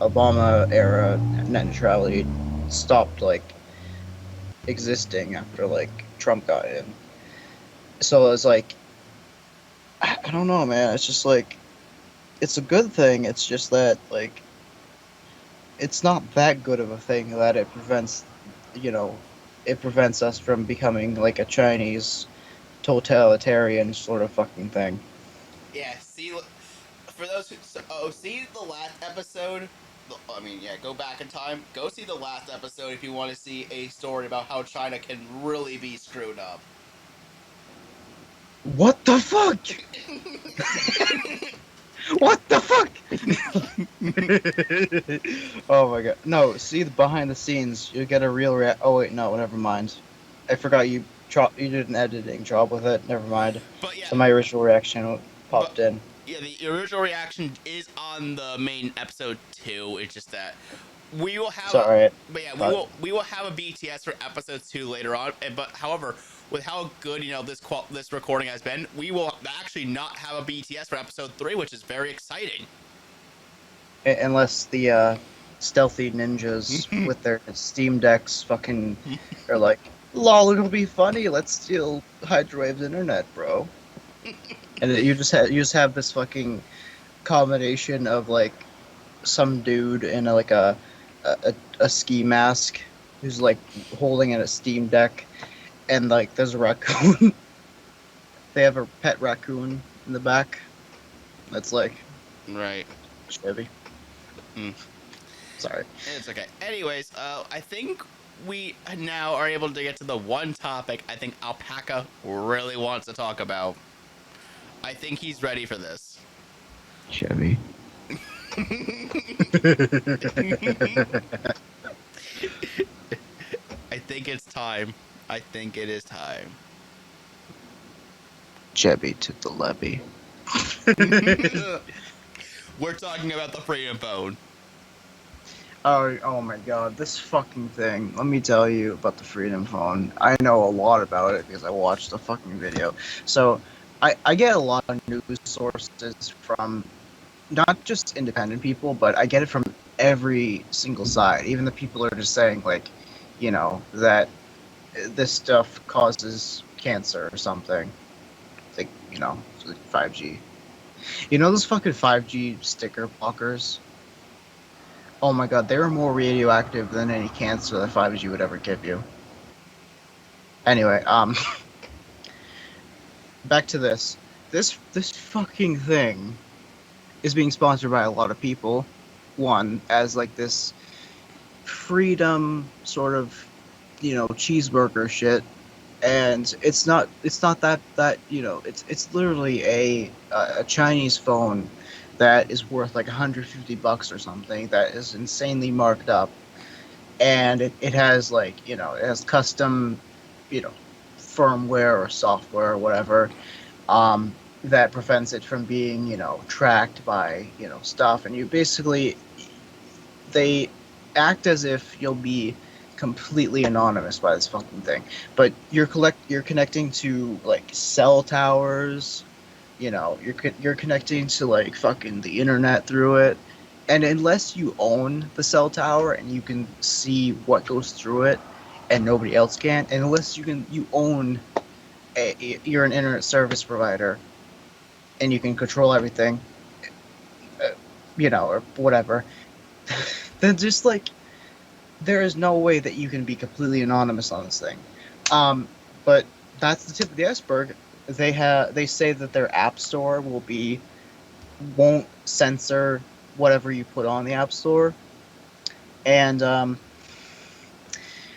Obama era net neutrality stopped like existing after like Trump got in. So it was like, I don't know, man. It's just like, it's a good thing. It's just that like, it's not that good of a thing that it prevents, us from becoming like a Chinese totalitarian sort of fucking thing. Yeah, see, for those who see the last episode. I mean, yeah, go back in time. Go see the last episode if you want to see a story about how China can really be screwed up. What the fuck? What the fuck? Oh my god. No, see the behind the scenes. You get a real oh wait, no, never mind. I forgot you did an editing job with it. Never mind. But yeah. So my original reaction popped in. Yeah, the original reaction is on the main episode 2. It's just that we will have but yeah, we will have a BTS for episode 2 later on. But however, with how good this recording has been, we will actually not have a BTS for episode 3, which is very exciting. Unless the stealthy ninjas with their Steam Decks fucking are like, lol, it'll be funny. Let's steal Hydrowave's internet, bro. And you just have this fucking combination of like some dude in a ski mask who's like holding in a Steam Deck, and like there's a raccoon. They have a pet raccoon in the back. That's like right. Chevy. Sorry. It's okay. Anyways, I think we now are able to get to the one topic I think Alpaca really wants to talk about. I think he's ready for this. Chevy. I think it's time. I think it is time. Chevy to the levee. We're talking about the Freedom Phone. Oh my god, this fucking thing. Let me tell you about the Freedom Phone. I know a lot about it because I watched the fucking video. So, I get a lot of news sources from not just independent people, but I get it from every single side. Even the people are just saying, like, that this stuff causes cancer or something. like, you know, 5G. You know those fucking 5G sticker blockers? Oh my god, they were more radioactive than any cancer that 5G would ever give you. Anyway, back to this. This fucking thing is being sponsored by a lot of people. One, as like this freedom sort of, you know, cheeseburger shit. And it's not that you know, it's literally a Chinese phone that is worth like $150 or something, that is insanely marked up, and it has, like, you know, it has custom, you know, firmware or software or whatever, that prevents it from being, you know, tracked by, you know, stuff. And you basically, they act as if you'll be completely anonymous by this fucking thing, but you're connecting to like cell towers, you know, you're connecting to like fucking the internet through it, and unless you own the cell tower and you can see what goes through it and nobody else can, and unless you own you're an internet service provider and you can control everything, you know, or whatever, then just like there is no way that you can be completely anonymous on this thing. But that's the tip of the iceberg. They say that their app store won't censor whatever you put on the app store. And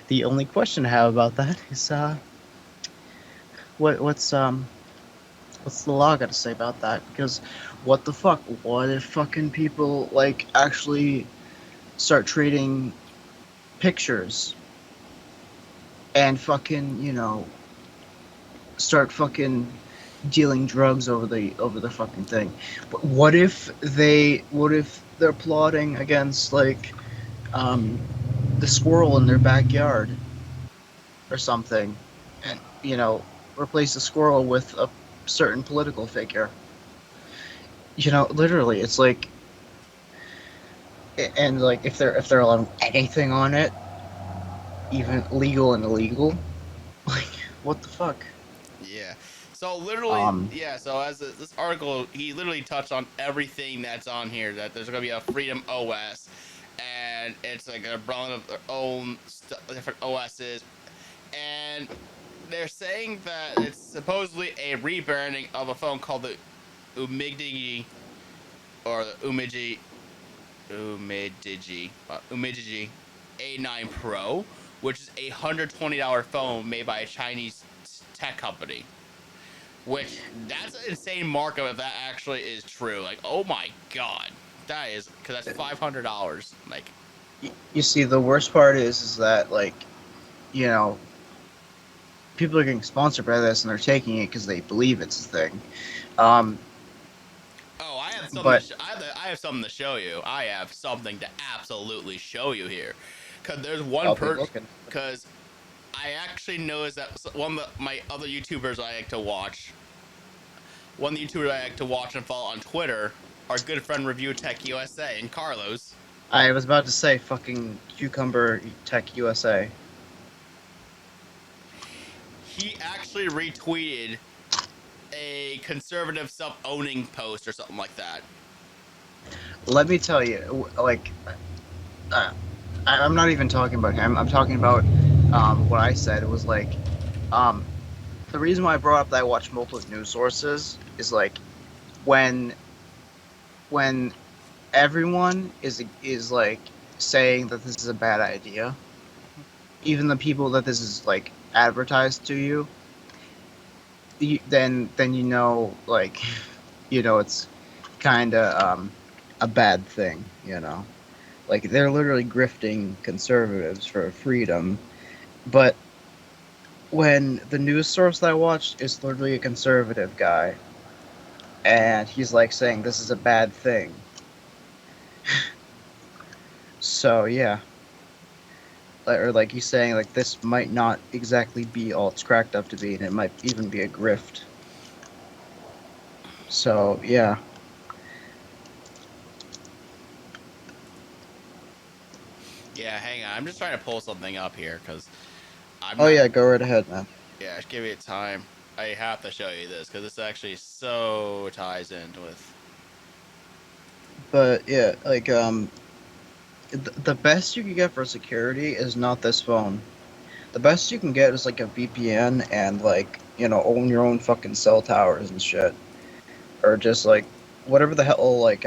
the only question I have about that is what's the law got to say about that? Because what the fuck? What if fucking people like actually start trading pictures and fucking, you know, start fucking dealing drugs over the fucking thing? But what if they're plotting against like the squirrel in their backyard or something, and, you know, replace the squirrel with a certain political figure? You know, literally, it's like, and like if they're allowing anything on it, even legal and illegal, like, what the fuck? Yeah. So literally, Um, yeah. So as this article, he literally touched on everything that's on here. That there's gonna be a Freedom OS, and it's like a brand of their own different OSs, and they're saying that it's supposedly a rebranding of a phone called the Umidigi or the Umidigi A9 Pro, which is $120 phone made by a Chinese tech company. Which that's an insane markup if that actually is true. Like, oh my god, that is because that's $500. Like, you see, the worst part is that, like, you know, people are getting sponsored by this and they're taking it because they believe it's a thing. Um, oh, I have something. but I have something to show you. I have something to absolutely show you here. Cause there's one I'll be person. looking. Cause I actually noticed that one of my other YouTubers I like to watch, one of the YouTubers I like to watch and follow on Twitter, our good friend Review Tech USA and Carlos. I was about to say fucking Cucumber Tech USA. He actually retweeted a conservative self-owning post or something like that. Let me tell you, like, uh, I'm not even talking about him. I'm talking about what I said. It was like, um, the reason why I brought up that I watch multiple news sources is like when when everyone is like saying that this is a bad idea, even the people that this is like advertised to you, then you know, like, you know, it's kind of a bad thing, you know. Like, they're literally grifting conservatives for freedom. But when the news source that I watched is literally a conservative guy, and he's like saying this is a bad thing. So yeah, or like he's saying like this might not exactly be all it's cracked up to be, and it might even be a grift. So yeah. Yeah, hang on. I'm just trying to pull something up here because I'm Oh not. yeah, go right ahead, man. Yeah, just give me time. I have to show you this because this actually so ties in with. But yeah, like the best you can get for security is not this phone. The best you can get is like a VPN and like own your own fucking cell towers and shit, or just like whatever the hell like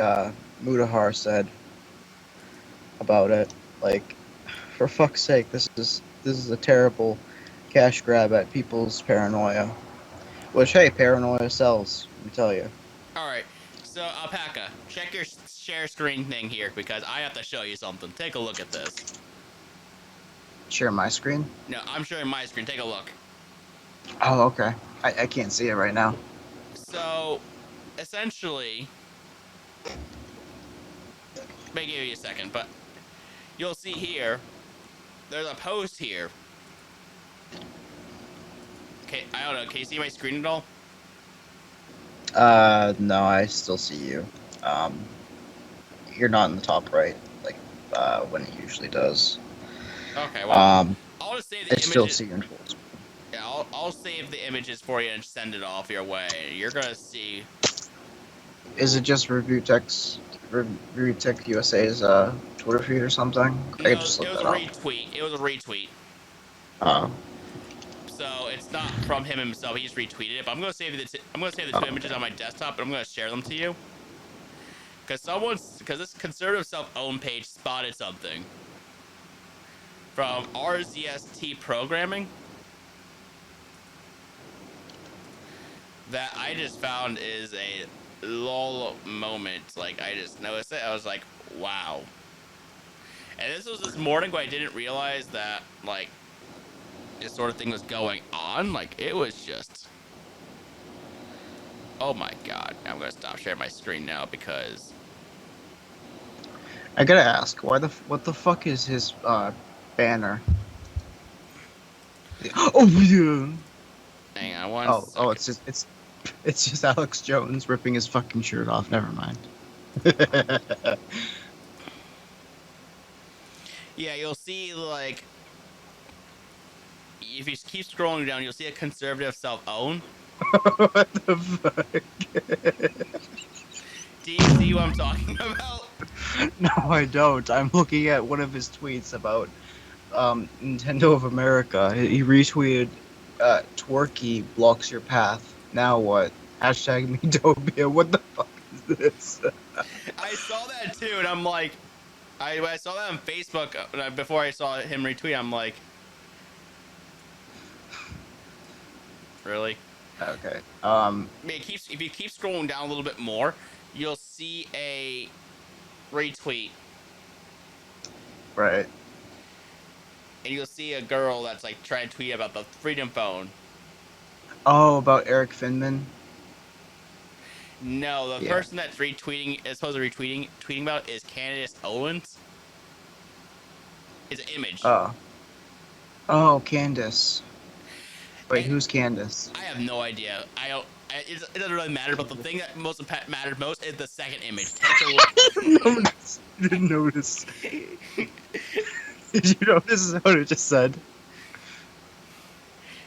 Mudahar said about it. Like, for fuck's sake, this is a terrible cash grab at people's paranoia. Which hey, paranoia sells. Let me tell you. All right, so Alpaca, check your share screen thing here because I have to show you something. Take a look at this. Share my screen. No, I'm sharing my screen. Take a look. Oh, okay. I can't see it right now. So, essentially, may give you a second, but you'll see here. There's a post here. Okay, I don't know. Can you see my screen at all? No, I still see you. You're not in the top right, like when it usually does. Okay, well, I'll just save the I still images. see you in full screen. Yeah, I'll save the images for you and send it off your way. You're gonna see. Is it just Review Tech USA's Twitter feed or something? I No, could just it look was that a up. retweet. It was a retweet. Oh. So it's not from him himself. He just retweeted it. But I'm gonna save the two images on my desktop, and I'm gonna share them to you. Because this conservative self-owned page spotted something from RZST programming that I just found is a lol moment. Like, I just noticed it. I was like, wow. And this was this morning when I didn't realize that, like, this sort of thing was going on. Like, it was just. Oh my god. I'm gonna stop sharing my screen now because. I gotta ask, what the fuck is his banner? Oh yeah. Hang on one second. Oh, it's just Alex Jones ripping his fucking shirt off. Never mind. Yeah, you'll see, like. If you keep scrolling down, you'll see a conservative self-own. What the fuck? Do you see what I'm talking about? No, I don't. I'm looking at one of his tweets about Nintendo of America. He retweeted, Twerky blocks your path. Now what? Hashtag Metopia. What the fuck is this? I saw that too, and I'm like, when I saw that on Facebook before I saw him retweet. I'm like, really? Okay. I mean, if you keep scrolling down a little bit more, you'll see a retweet, Right. and you'll see a girl that's like trying to tweet about the Freedom Phone. Oh, about Eric Finman. No, the person that's retweeting is supposed to be tweeting about is Candace Owens. It's an image. Oh, Candace. Wait, And who's Candace? I have no idea. It doesn't really matter, but the thing that mattered most is the second image. Take a look. You didn't notice. Did you notice what it just said?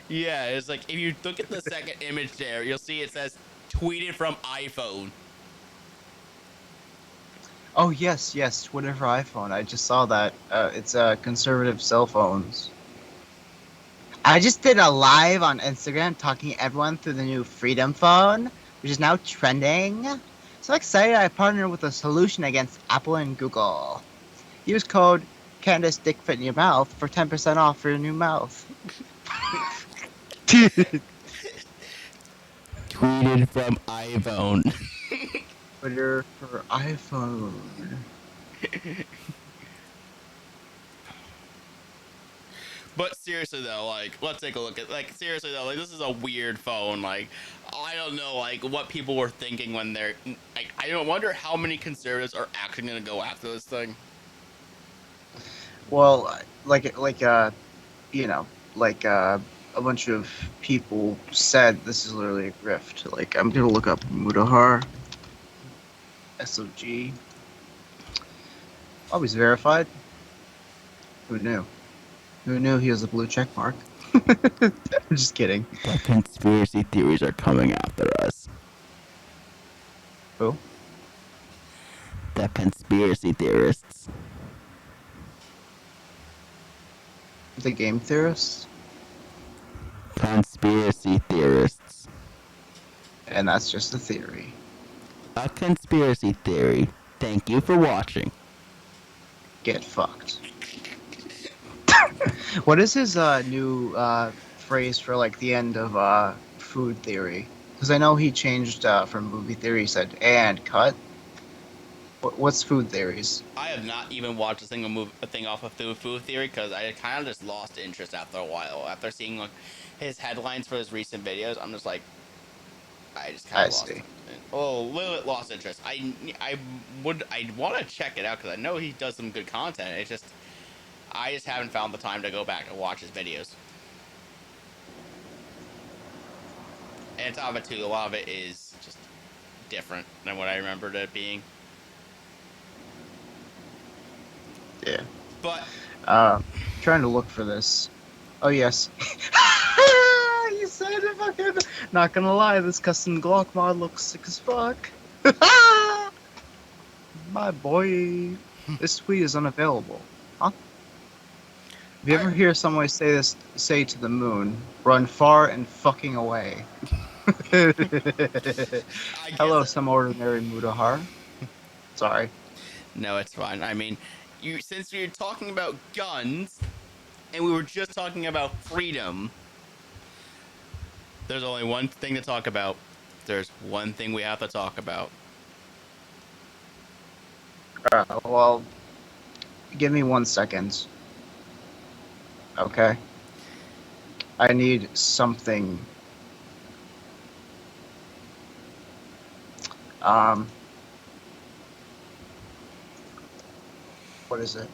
Yeah, it's like if you look at the second image there, you'll see it says tweeted from iPhone. Oh, yes, Twitter for iPhone. I just saw that. It's conservative cell phones. I just did a live on Instagram talking everyone through the new Freedom Phone, which is now trending. So excited I partnered with a solution against Apple and Google. Use code Candace Dick Fit in your mouth for 10% off for your new mouth. Tweeted from iPhone. Twitter for iPhone. But seriously though, like, let's take a look at, like, seriously though, like, this is a weird phone. Like, I don't know, like, what people were thinking when they're, like, I don't wonder how many conservatives are actually gonna go after this thing. Well, a bunch of people said this is literally a grift. Like, I'm gonna look up Mudahar. SOG. Always verified. Who knew? Who knew he was a blue check mark? I'm just kidding. The conspiracy theories are coming after us. Who? The conspiracy theorists. The game theorists? Conspiracy theorists. And that's just a theory. A conspiracy theory. Thank you for watching. Get fucked. What is his new phrase for like the end of food theory? Because I know he changed from movie theory. He said and cut. What's food theories? I have not even watched a single thing off of Food Theory because I kind of just lost interest after a while. After seeing like his headlines for his recent videos, I'm just like, I just kind I of lost. see. Oh, a little bit lost interest. I want to check it out because I know he does some good content. It's just I just haven't found the time to go back and watch his videos. And on top of it too, a lot of it is just different than what I remembered it being. Yeah. But Trying to look for this. Oh yes. You said it, fucking. Not gonna lie, this custom Glock mod looks sick as fuck. My boy. This tweet is unavailable. Huh? If you ever hear someone say to the moon, run far and fucking away. Hello, some ordinary Mudahar. Sorry. No, it's fine. I mean, since we were talking about guns, and we were just talking about freedom, there's only one thing to talk about. There's one thing we have to talk about. Well, give me 1 second. Okay. I need something. What is it?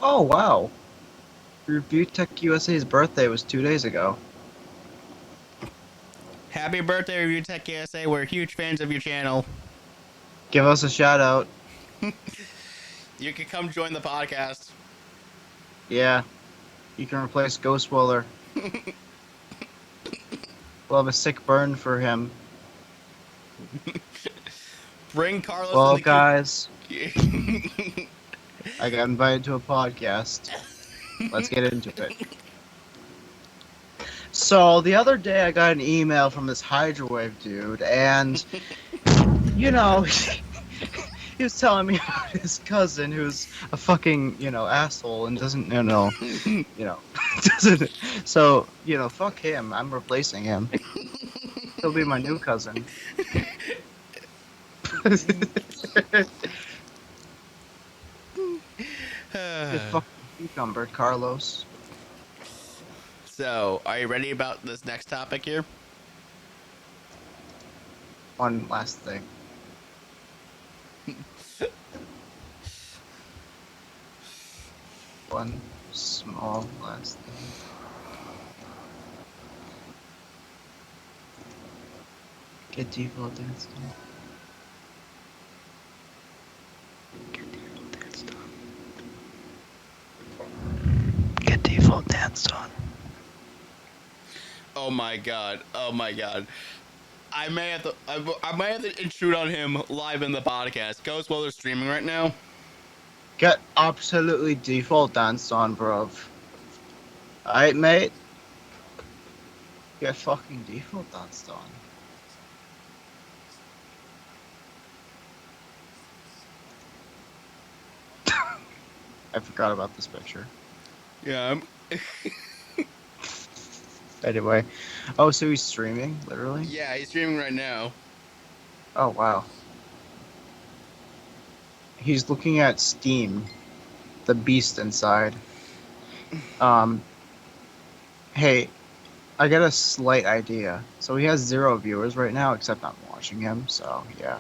Oh, wow. Review Tech USA's birthday was 2 days ago. Happy birthday, Review Tech USA. We're huge fans of your channel. Give us a shout out. You can come join the podcast. Yeah. You can replace Ghost Waller. We'll have a sick burn for him. Bring Carlos. Well, guys, I got invited to a podcast. Let's get into it. So, the other day I got an email from this Hydrowave dude, and, you know, he was telling me about his cousin who's a fucking, asshole and doesn't, doesn't. So, fuck him. I'm replacing him. He'll be my new cousin. Get fucking cucumbered, Carlos. So, are you ready about this next topic here? One last thing. One small last thing. Get default dance done. Get default dance done. Get default dance done. Oh my god! Oh my god! I might have to intrude on him live in the podcast. Ghost while they're streaming right now. Get absolutely default danced on, bruv. Alright, mate? Get fucking default danced on. I forgot about this picture. Yeah. Anyway. Oh, so he's streaming, literally? Yeah, he's streaming right now. Oh, wow. He's looking at Steam. The beast inside. Hey, I got a slight idea. So he has 0 viewers right now, except I'm watching him, so yeah.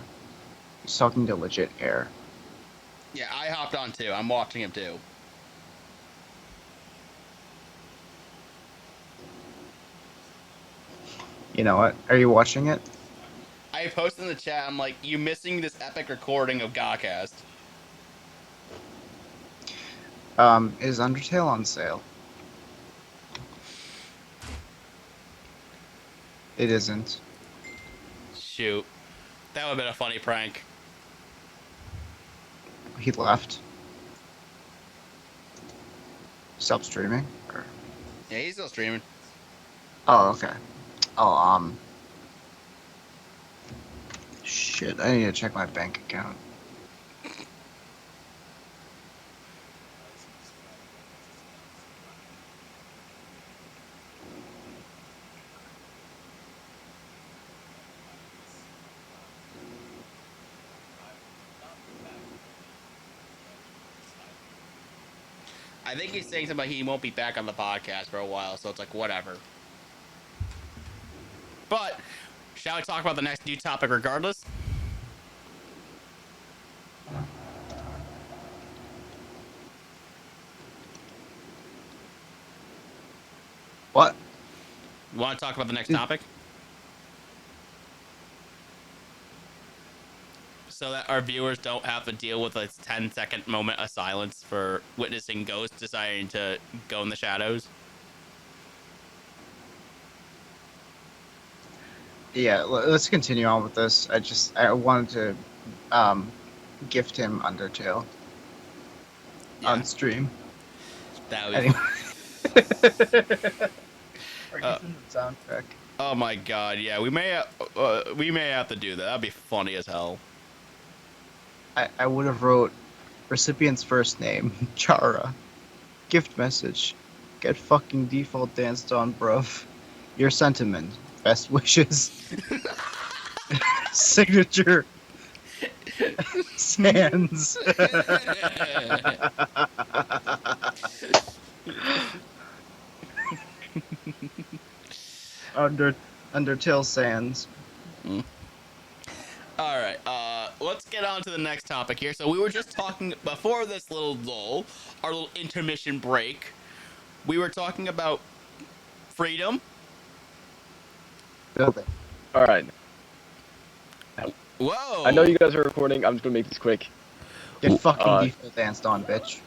He's talking to legit air. Yeah, I hopped on too. I'm watching him too. You know what? Are you watching it? I posted in the chat, I'm like, you missing this epic recording of GAHCast. Is Undertale on sale? It isn't. Shoot. That would have been a funny prank. He left. Stop streaming? Or... Yeah, he's still streaming. Oh, okay. Oh, shit, I need to check my bank account. I think he's saying something about he won't be back on the podcast for a while, so it's like, whatever. But, shall we talk about the next new topic regardless? What? You want to talk about the next topic? So that our viewers don't have to deal with a 10-second moment of silence for witnessing ghosts deciding to go in the shadows. Yeah, let's continue on with this. I wanted to gift him Undertale on stream. That would anyway. Or give him the soundtrack. Oh my god, yeah, we may have to do that. That'd be funny as hell. I would have wrote recipient's first name, Chara. Gift message. Get fucking default danced on, bruv. Your sentiment. Best wishes. Signature. Sans. Undertale Sans. All right, let's get on to the next topic here. So we were just talking before this little lull, our little intermission break. We were talking about freedom. Building. All right. Whoa! I know you guys are recording. I'm just gonna make this quick. Get fucking default danced on, bitch.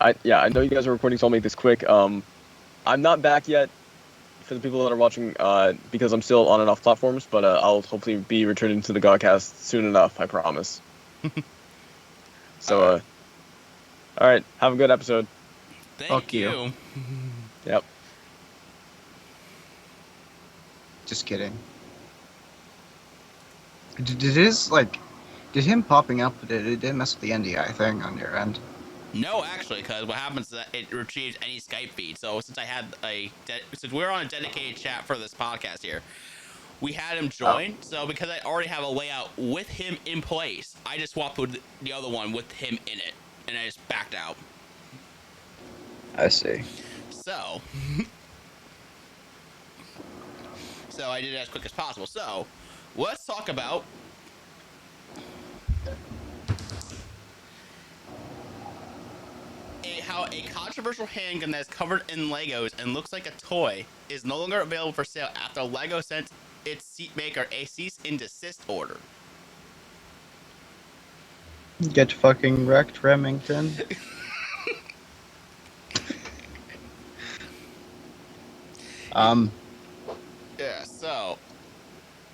I know you guys are recording, so I'll make this quick. I'm not back yet for the people that are watching because I'm still on and off platforms, but I'll hopefully be returning to the GAHCast soon enough. I promise. So, all right. Have a good episode. Thank you. Yep. Just kidding. Did him popping up, did it mess with the NDI thing on your end? No, actually, because what happens is that it retrieves any Skype feed. So since I had since we're on a dedicated chat for this podcast here, we had him join. So because I already have a layout with him in place, I just swapped with the other one with him in it, and I just backed out. I see. So I did it as quick as possible. So let's talk about how a controversial handgun that is covered in Legos and looks like a toy is no longer available for sale after Lego sent its seat maker a cease-and-desist order. Get fucking wrecked, Remington. Yeah, so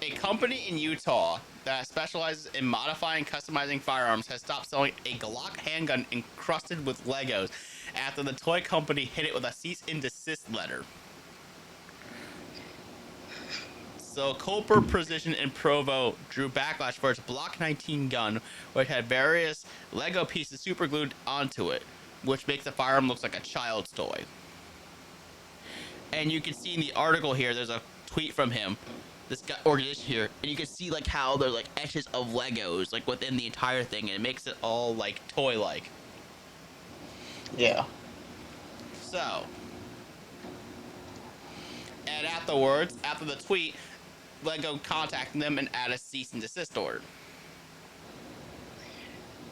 a company in Utah that specializes in modifying and customizing firearms has stopped selling a Glock handgun encrusted with Legos after the toy company hit it with a cease-and-desist letter. So Culper Precision in Provo drew backlash for its Block 19 gun, which had various Lego pieces superglued onto it, which makes the firearm look like a child's toy. And you can see in the article here, there's a tweet from him, this guy organization here, and you can see like how there's like etches of Legos like within the entire thing, and it makes it all like toy-like. Yeah. So, and afterwards, after the tweet, Lego contacted them and added a cease and desist order.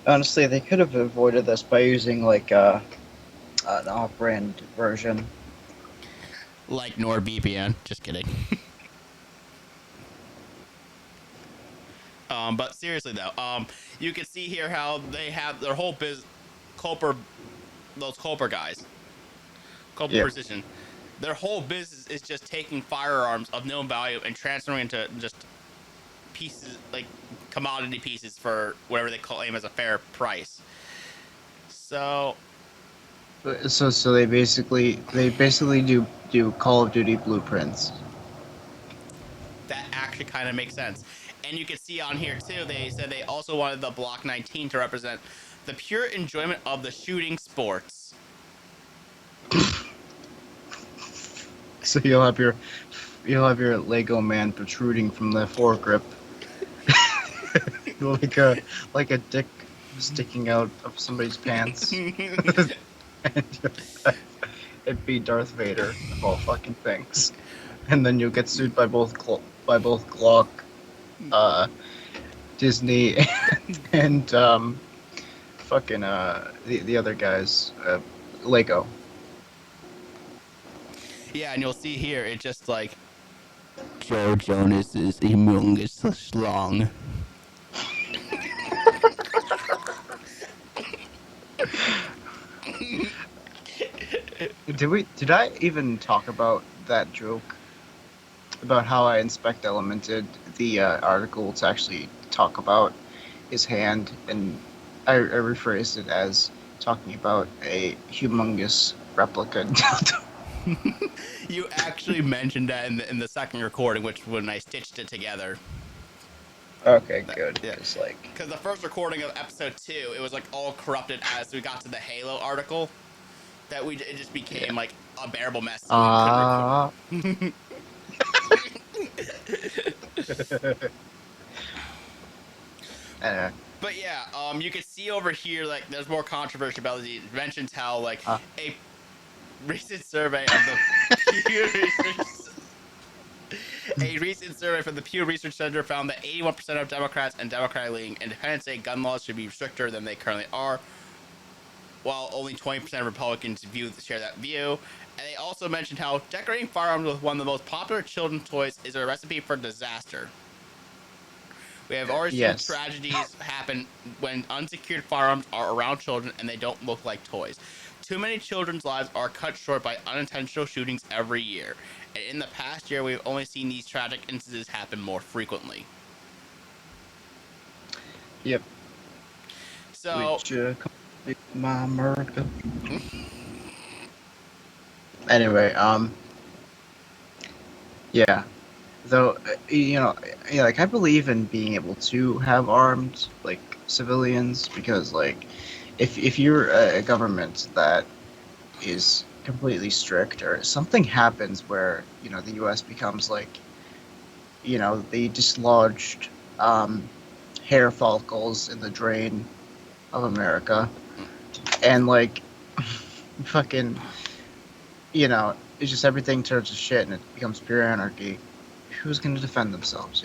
Honestly, they could have avoided this by using like an off-brand version. Like NordVPN. Just kidding. But seriously though, you can see here how they have their whole those Culper guys, Culper Precision, Their whole business is just taking firearms of no value and transferring into just pieces, like commodity pieces, for whatever they claim as a fair price. So So they basically do Call of Duty blueprints. that actually kind of makes sense. And you can see on here too, they said they also wanted the Block 19 to represent the pure enjoyment of the shooting sports. So you'll have your Lego man protruding from the foregrip, like a dick sticking out of somebody's pants. And it'd be Darth Vader of all fucking things. And then you'll get sued by both Glock, Disney, and fucking the other guys, Lego. Yeah, and you'll see here, it's just like Joe Jonas is humongous schlong. Did I even talk about that joke? About how I inspect elemented the article to actually talk about his hand, and I rephrased it as talking about a humongous replica dildo. You actually mentioned that in the second recording, which when I stitched it together. Okay, good. Yeah. It's like, Because the first recording of episode 2, it was like all corrupted as we got to the Halo article. That it just became like a bearable mess. So we couldn't record. anyway. But yeah, you can see over here, like, there's more controversy about it. It mentions how, like, a recent survey of the Pew Research... A recent survey from the Pew Research Center found that 81% of Democrats and Democratic-leaning independents say gun laws should be stricter than they currently are, while only 20% of Republicans share that view. And they also mentioned how decorating firearms with one of the most popular children's toys is a recipe for disaster. We have already seen tragedies happen when unsecured firearms are around children and they don't look like toys. Too many children's lives are cut short by unintentional shootings every year. And in the past year, we've only seen these tragic instances happen more frequently. Yep. So... my America. Anyway, yeah. Though, like, I believe in being able to have armed, like, civilians, because, like, if you're a government that is completely strict, or something happens where, the U.S. becomes, like, they dislodged, hair follicles in the drain of America, and, like, fucking, it's just everything turns to shit and it becomes pure anarchy. Who's going to defend themselves,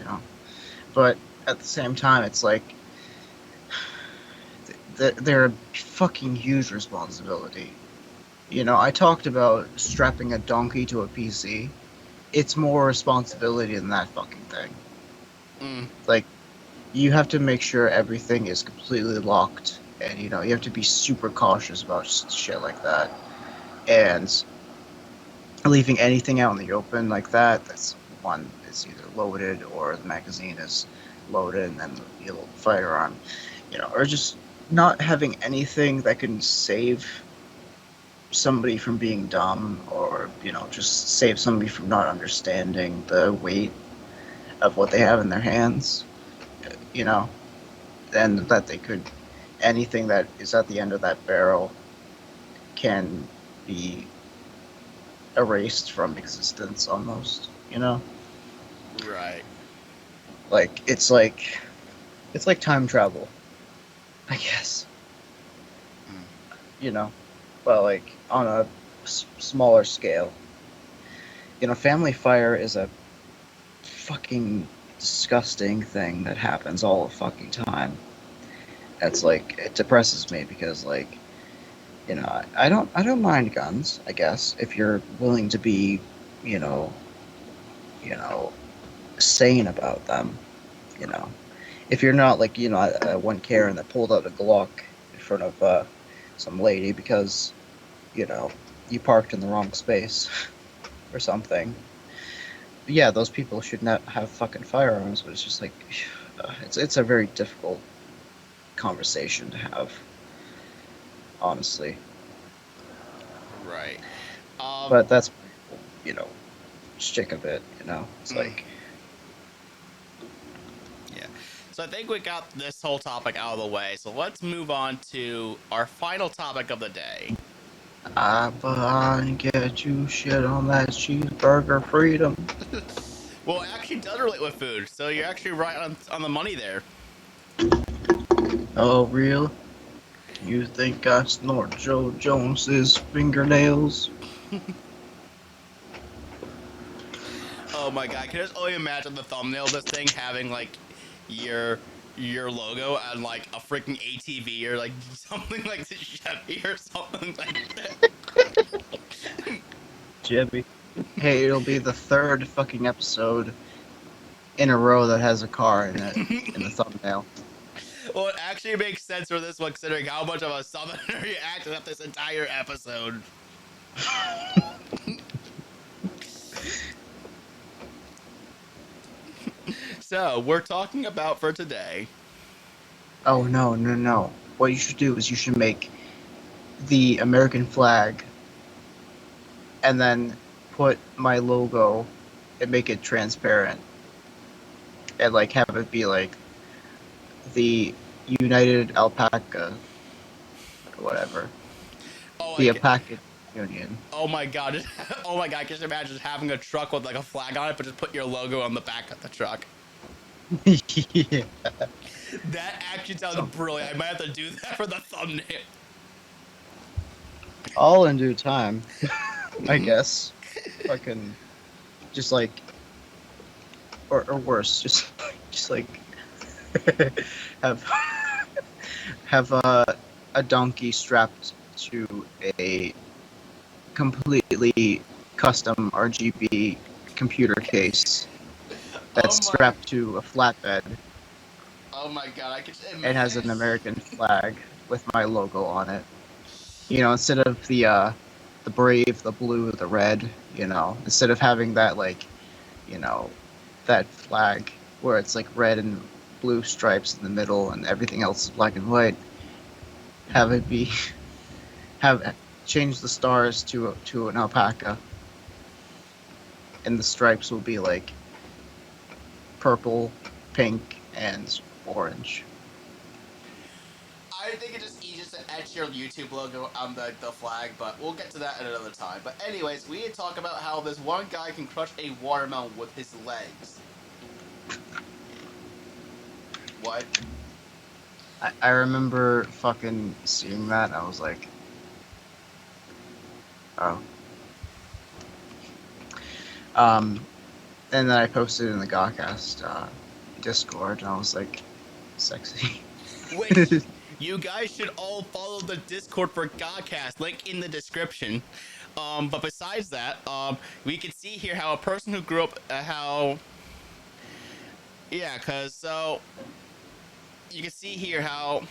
But at the same time, it's like they're a fucking huge responsibility. I talked about strapping a donkey to a PC. It's more responsibility than that fucking thing. Like, you have to make sure everything is completely locked, and you have to be super cautious about shit like that. And leaving anything out in the open like that's one, it's either loaded or the magazine is loaded, and then the little firearm, or just not having anything that can save somebody from being dumb, or just save somebody from not understanding the weight of what they have in their hands, and that they could, anything that is at the end of that barrel can be erased from existence almost, Right. Like, it's like time travel, I guess. But, like, on a smaller scale. Family fire is a fucking disgusting thing that happens all the fucking time. That's, like, it depresses me because, like, I don't mind guns, I guess, if you're willing to be, sane about them, If you're not, like, one Karen that pulled out a Glock in front of some lady because, you parked in the wrong space. or something. Yeah, those people should not have fucking firearms, but it's just like, it's a very difficult conversation to have, honestly. Right. But that's, stick of it, It's like, yeah. So I think we got this whole topic out of the way. So let's move on to our final topic of the day. I get you shit on that cheeseburger freedom. Well, it actually does relate with food, so you're actually right on the money there. Oh, real? You think I snort Joe Jones's fingernails? Oh my god, can you just only imagine the thumbnail of this thing having like your logo and like a freaking ATV or like something like the Chevy or something like that. Jibby. Hey, it'll be the third fucking episode in a row that has a car in it, in the thumbnail. Well, it actually makes sense for this one considering how much of a southerner you acted up this entire episode. So, we're talking about for today. Oh, no. What you should do is you should make the American flag and then put my logo and make it transparent. And, like, have it be, like, the United Alpaca or whatever. Oh, The Alpaca Union. oh my god. Oh my god, I can just imagine having a truck with like a flag on it, but just put your logo on the back of the truck. Yeah. That actually sounds brilliant. I might have to do that for the thumbnail. All in due time, I guess. Fucking, just like, or worse, just like, have a donkey strapped to a completely custom RGB computer case that's strapped to a flatbed. Oh my god, I can just imagine. It has an American flag with my logo on it. Instead of the brave, the blue, the red, instead of having that, like, that flag where it's like red and blue stripes in the middle and everything else is black and white, change the stars to an alpaca, and the stripes will be like purple, pink, and orange. I think it's just easiest to etch your YouTube logo on the flag, but we'll get to that at another time. But anyways, we need to talk about how this one guy can crush a watermelon with his legs. What? I remember fucking seeing that, and I was like, oh. And then I posted in the GAHCast Discord, and I was like, sexy. Wait, you guys should all follow the Discord for GAHCast, link in the description. But besides that, we can see here how a person who grew up, so you can see here how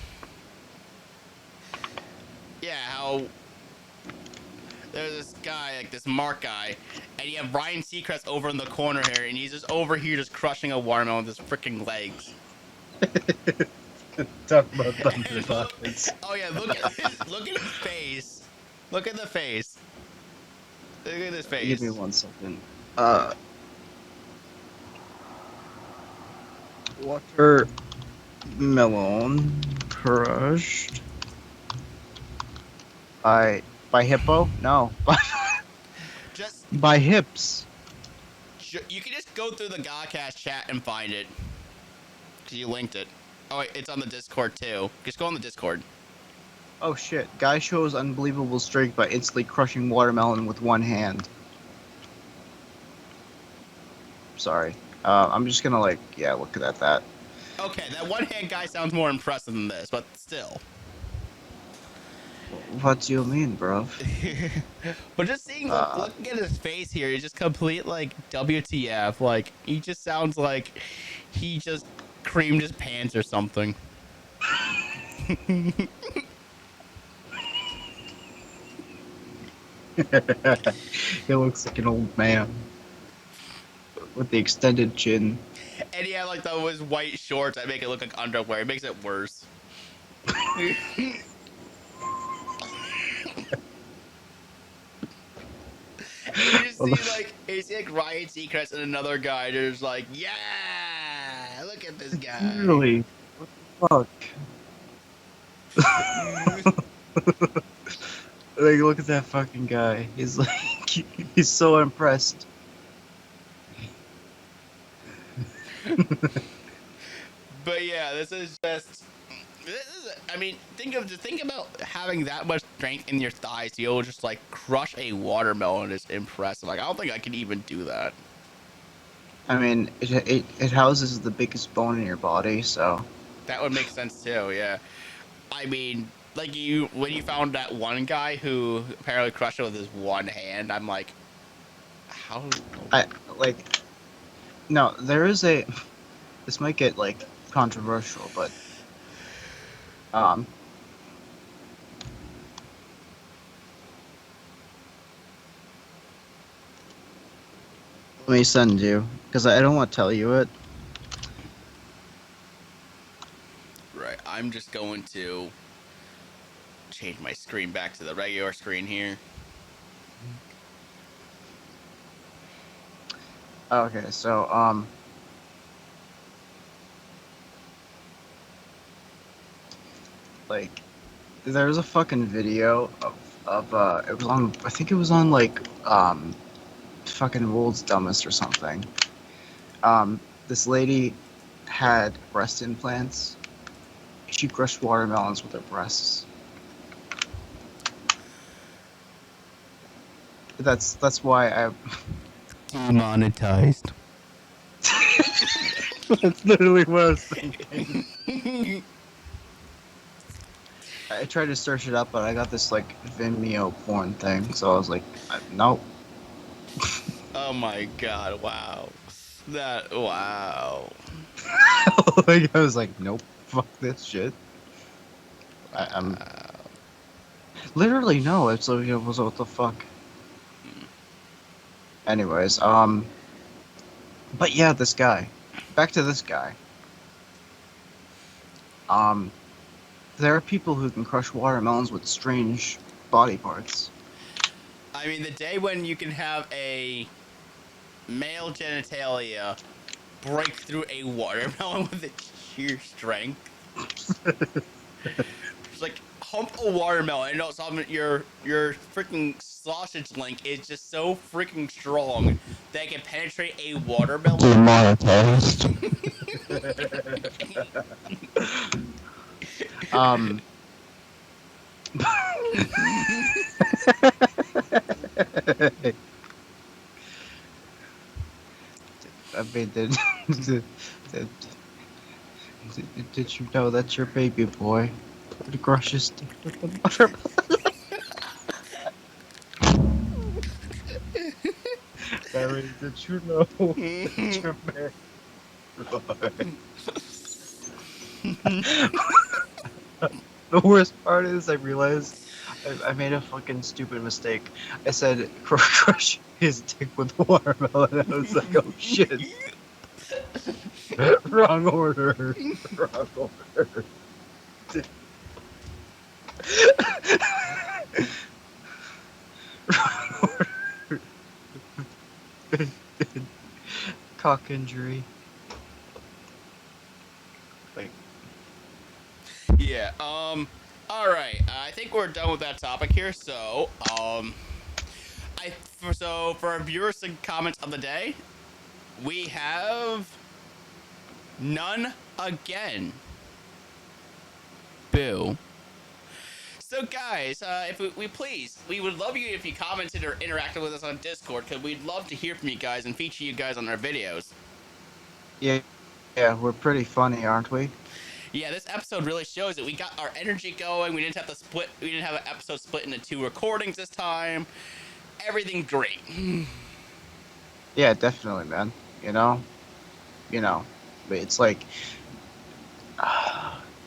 there's this guy, like this Mark guy, and you have Ryan Seacrest over in the corner here, and he's just over here just crushing a watermelon with his freaking legs. Talk about thunder buckets. Oh yeah, look at his face. Look at the face. Look at his face. Give me 1 second. Watermelon crushed by hippo? No. Just by hips. you can just go through the GAHCast chat and find it. Cause you linked it. Oh wait, it's on the Discord too. Just go on the Discord. Oh shit. Guy shows unbelievable strength by instantly crushing watermelon with one hand. Sorry. I'm just gonna look at that. Okay, that one-hand guy sounds more impressive than this, but still. What do you mean, bro? But just looking at his face here, he's just complete like WTF. Like he just sounds like he just creamed his pants or something. He looks like an old man with the extended chin. And he had like those white shorts that make it look like underwear. It makes it worse. You just Well, see like Ryan Seacrest and another guy just like, yeah, look at this guy. Really? What the fuck? Like, look at that fucking guy. He's like, he's so impressed. But yeah, this is just. I mean, think about having that much strength in your thighs. You'll just like crush a watermelon. Is impressive. Like I don't think I can even do that. I mean, it houses the biggest bone in your body, so. That would make sense too. Yeah. I mean, like when you found that one guy who apparently crushed it with his one hand, I'm like, how? No, there is a. This might get like controversial, but let me send you because I don't want to tell you it. Right. I'm just going to change my screen back to the regular screen here. Okay, so like there's a fucking video of it was on, I think it was on like fucking World's Dumbest or something. This lady had breast implants. She crushed watermelons with her breasts. That's why I Demonetized. That's literally what I was thinking. I tried to search it up, but I got this like Vimeo porn thing, so I was like, nope. Oh my god! Wow. Wow. Like, I was like, nope, fuck this shit. I'm literally no. It's like, it was what the fuck. Anyways, but yeah, this guy. Back to this guy. There are people who can crush watermelons with strange body parts. I mean, the day when you can have a male genitalia break through a watermelon with its sheer strength. It's like hump a watermelon. You know, something your freaking sausage link is just so freaking strong that it can penetrate a watermelon. Demonetized. I mean, did you know that's your baby boy? The crushes stick with the watermelon. Barry, did you know that's your baby boy? The worst part is I realized I made a fucking stupid mistake. I said crush his dick with watermelon. I was like, oh shit. Wrong order. Wrong order. Wrong order. Cock injury. Like. Yeah. All right. I think we're done with that topic here. So, for our viewers and comments of the day, we have none again. Boo. So, guys, if we would love you if you commented or interacted with us on Discord, because we'd love to hear from you guys and feature you guys on our videos. Yeah, we're pretty funny, aren't we? Yeah, this episode really shows that we got our energy going. We didn't have an episode split into 2 recordings this time. Everything great. Yeah, definitely, man. You know, but it's like,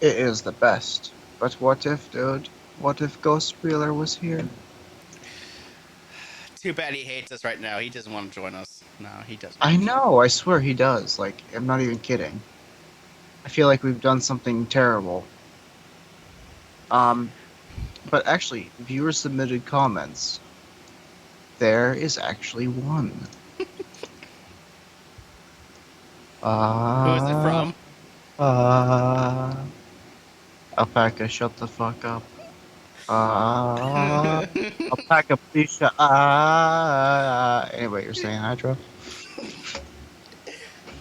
it is the best. But what if, dude? What if Ghost Wheeler was here? too bad he hates us right now. He doesn't want to join us. No, he doesn't. I know, I swear he does. Like, I'm not even kidding. I feel like we've done something terrible. But actually, viewer submitted comments. There is actually one. Who is it from? Alpaca, shut the fuck up. Alpaca, please shut. Anyway, you're saying Hydro?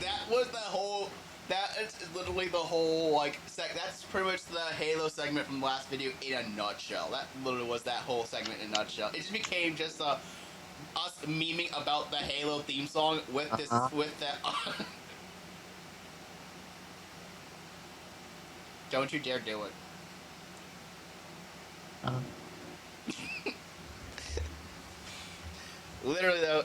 That was the whole. That is literally the whole like. That's pretty much the Halo segment from the last video in a nutshell. That literally was that whole segment in a nutshell. It just became just us memeing about the Halo theme song with this with that. Don't you dare do it. Literally though.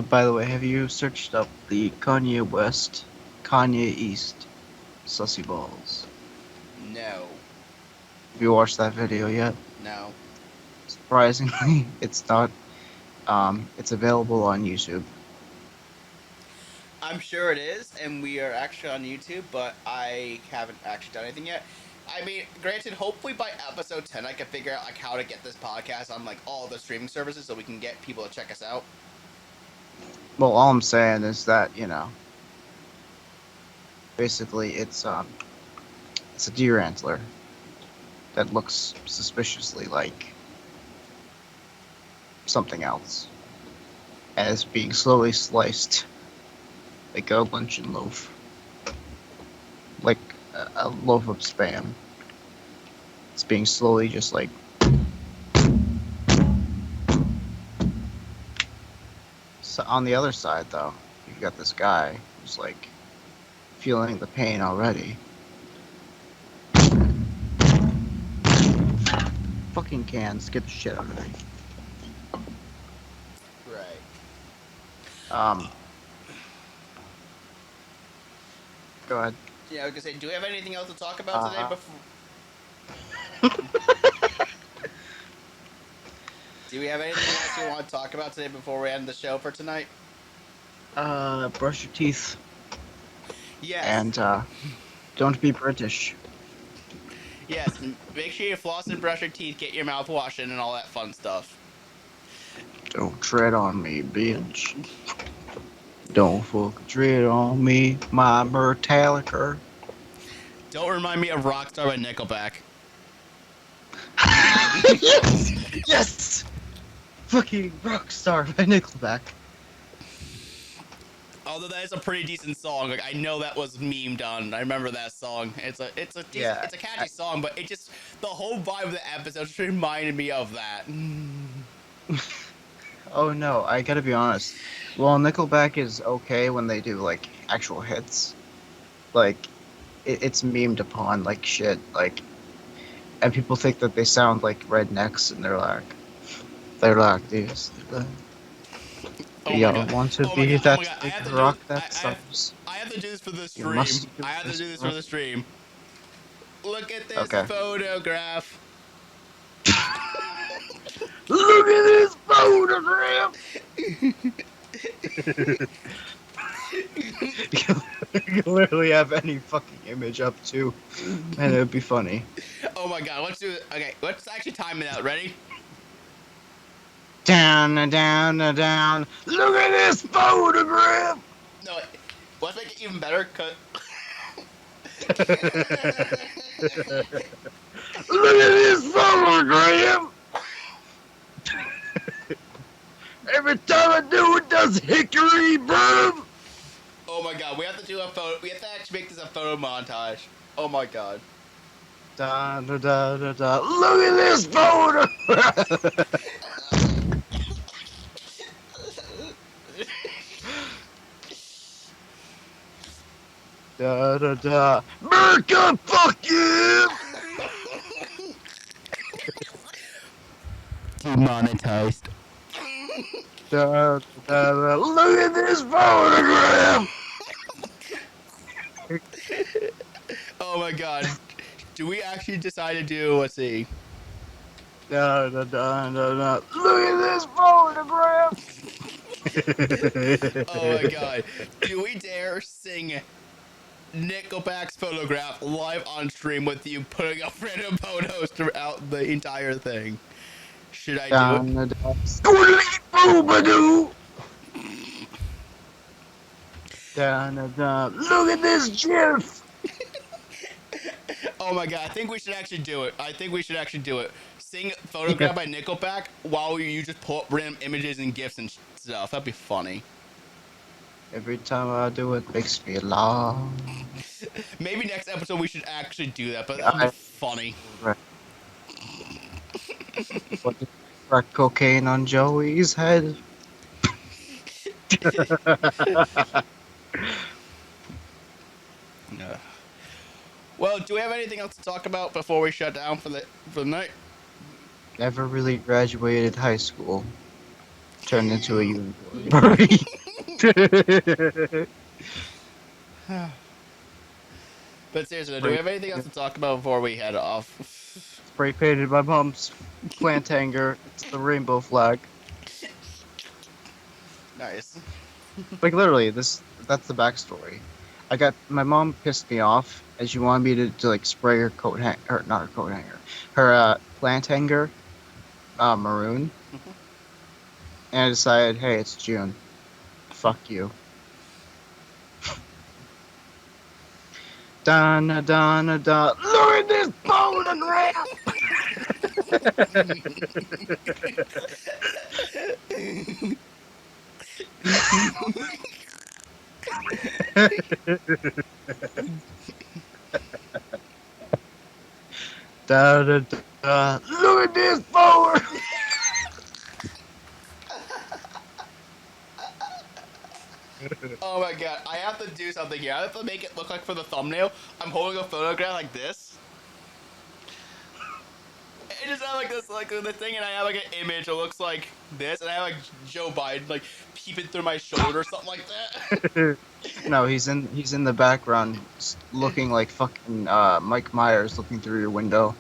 By the way, have you searched up the Kanye West, Kanye East, Sussy Balls? No. Have you watched that video yet? No. Surprisingly, it's not. It's available on YouTube. I'm sure it is, and we are actually on YouTube, but I haven't actually done anything yet. I mean, granted, hopefully by episode 10 I can figure out like how to get this podcast on like all the streaming services so we can get people to check us out. Well, all I'm saying is that, you know, basically it's a deer antler that looks suspiciously like something else, and it's being slowly sliced like a luncheon loaf, like a loaf of Spam. It's being slowly just like. So on the other side, though, you've got this guy who's like feeling the pain already. Fucking cans, get the shit out of me. Right. Go ahead. Yeah, I was gonna say, do we have anything else to talk about today before? Do we have anything else you want to talk about today before we end the show for tonight? Brush your teeth. Yes. And, don't be British. Yes, make sure you floss and brush your teeth, get your mouth washed in, and all that fun stuff. Don't tread on me, bitch. Don't fucking tread on me, my Metallica. Don't remind me of Rockstar by Nickelback. Yes! Yes! Fucking Rockstar by Nickelback. Although that is a pretty decent song. Like I know that was memed on. I remember that song. It's a catchy song, but it just the whole vibe of the episode just reminded me of that. Oh no, I gotta be honest. Well, Nickelback is okay when they do like actual hits. Like it's memed upon like shit. Like, and people think that they sound like rednecks, and they're like this. Want to be that rock that sucks. I have to do this for the stream. I have to do this for the stream. Look at this photograph. Look at this photograph. You can literally have any fucking image up too, and it would be funny. Oh my god, let's do it. Okay, let's actually time it out. Ready? Down, down, down. Look at this photograph. No, let's make it even better. Look at this photograph. Every time I do it, does hickory, bro. Oh my god, we have to do a photo. We have to actually make this a photo montage. Oh my god. Da, da, da, da, da. Look at this photograph. Da da da. America, fuck you! Demonetized. Da, da, da. Look at this photograph! Oh my god. Do we actually decide to do, let's see. Da, da, da, da, da. Look at this photograph! Oh my god. Do we dare sing Nickelback's Photograph live on stream with you putting up random photos throughout the entire thing? Should I do it? Da, da, da. Scoodly-boo-ba-doo! Da, da, da. Look at this GIF! Oh my god, I think we should actually do it. Sing Photograph by Nickelback while you just pull up random images and GIFs and stuff. That'd be funny. Every time I do it, makes me laugh. Maybe next episode we should actually do that, but that'd be funny. What the crack cocaine on Joey's head? Well, do we have anything else to talk about before we shut down for the night? Never really graduated high school. Turned into a unicorn. But seriously, do we have anything else to talk about before we head off? Spray painted my mom's plant hanger. It's the rainbow flag. Nice. Like literally, that's the backstory. My mom pissed me off and she wanted me to like spray her coat hanger, or not her coat hanger, her plant hanger, maroon. And I decided, hey, it's June. Fuck you. Donna, Donna, Donna. Look at this photograph! Da, da, da. Look at this photograph! Oh my god, I have to do something here. I have to make it look like for the thumbnail, I'm holding a photograph like this. It just have like this, like the thing, and I have like an image that looks like this, and I have like Joe Biden like peeping through my shoulder or something like that. No, he's in the background, looking like fucking Mike Myers looking through your window.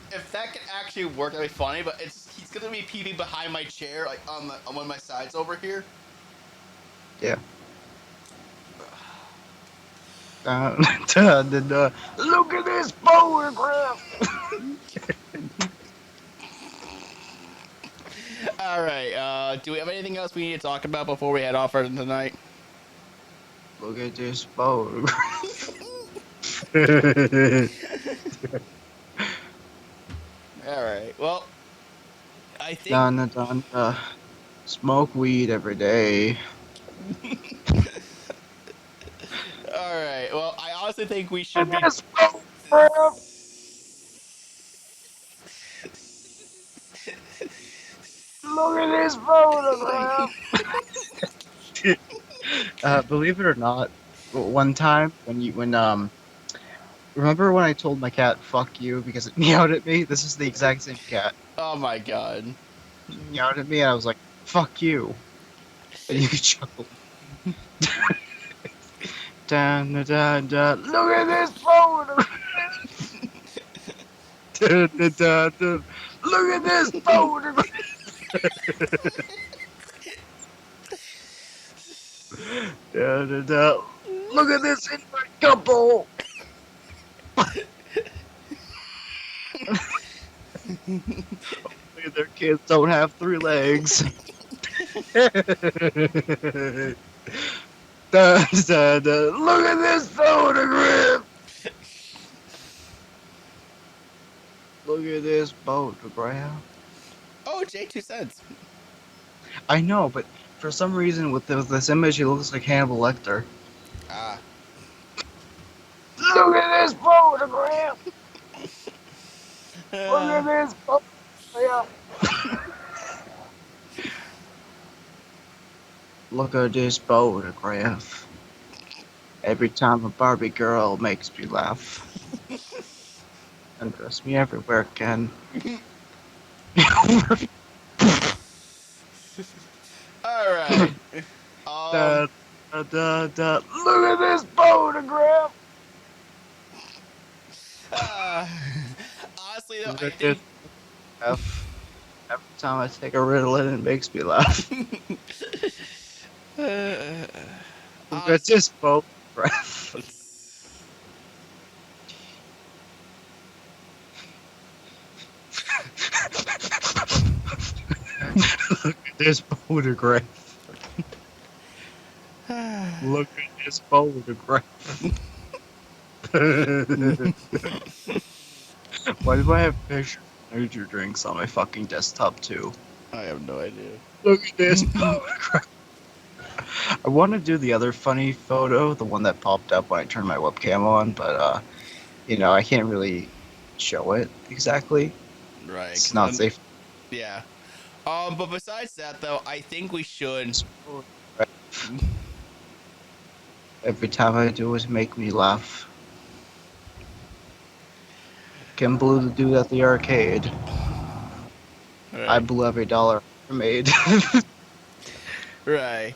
If that could actually work, that'd be funny. But he's gonna be peeping behind my chair, like on one of my sides over here. Yeah. Look at this photograph! Alright, do we have anything else we need to talk about before we head off for tonight? Look at this photograph. Alright, well, I think... Donna. Smoke weed every day. Alright, well, I honestly think we should be... Look at this photograph! Believe it or not, one time remember when I told my cat "fuck you" because it meowed at me? This is the exact same cat. Oh my god. It meowed at me, and I was like, "Fuck you," and you chuckled. Dun, dun, dun. Look at this photograph! Dun, dun, dun, dun. Look at this photograph! Dun, dun, dun. Look at this invert couple! Look at their kids don't have 3 legs. Dun, dun, dun. Look at this photograph! Look at this photograph. Oh, Jay, 2 cents. I know, but for some reason with this image, he looks like Hannibal Lecter. Ah. Look at this photograph! Look at this photograph! Look at this photograph. Every time a Barbie girl makes me laugh. Undress me everywhere, Ken. Alright. Look at this photograph! Honestly, though, Look I at think. F. Every time I take a Ritalin, it makes me laugh. Look at Honestly, this photograph. Look at this photograph. Look at this photograph. Why do I have pictures of energy drinks on my fucking desktop too? I have no idea. Look at this photograph. I want to do the other funny photo, the one that popped up when I turned my webcam on, but I can't really show it exactly. Right. It's not safe. Yeah. But besides that, though, I think we should. Every time I do it, make me laugh. Ken blew the dude at the arcade. Right. I blew every dollar I made. Right.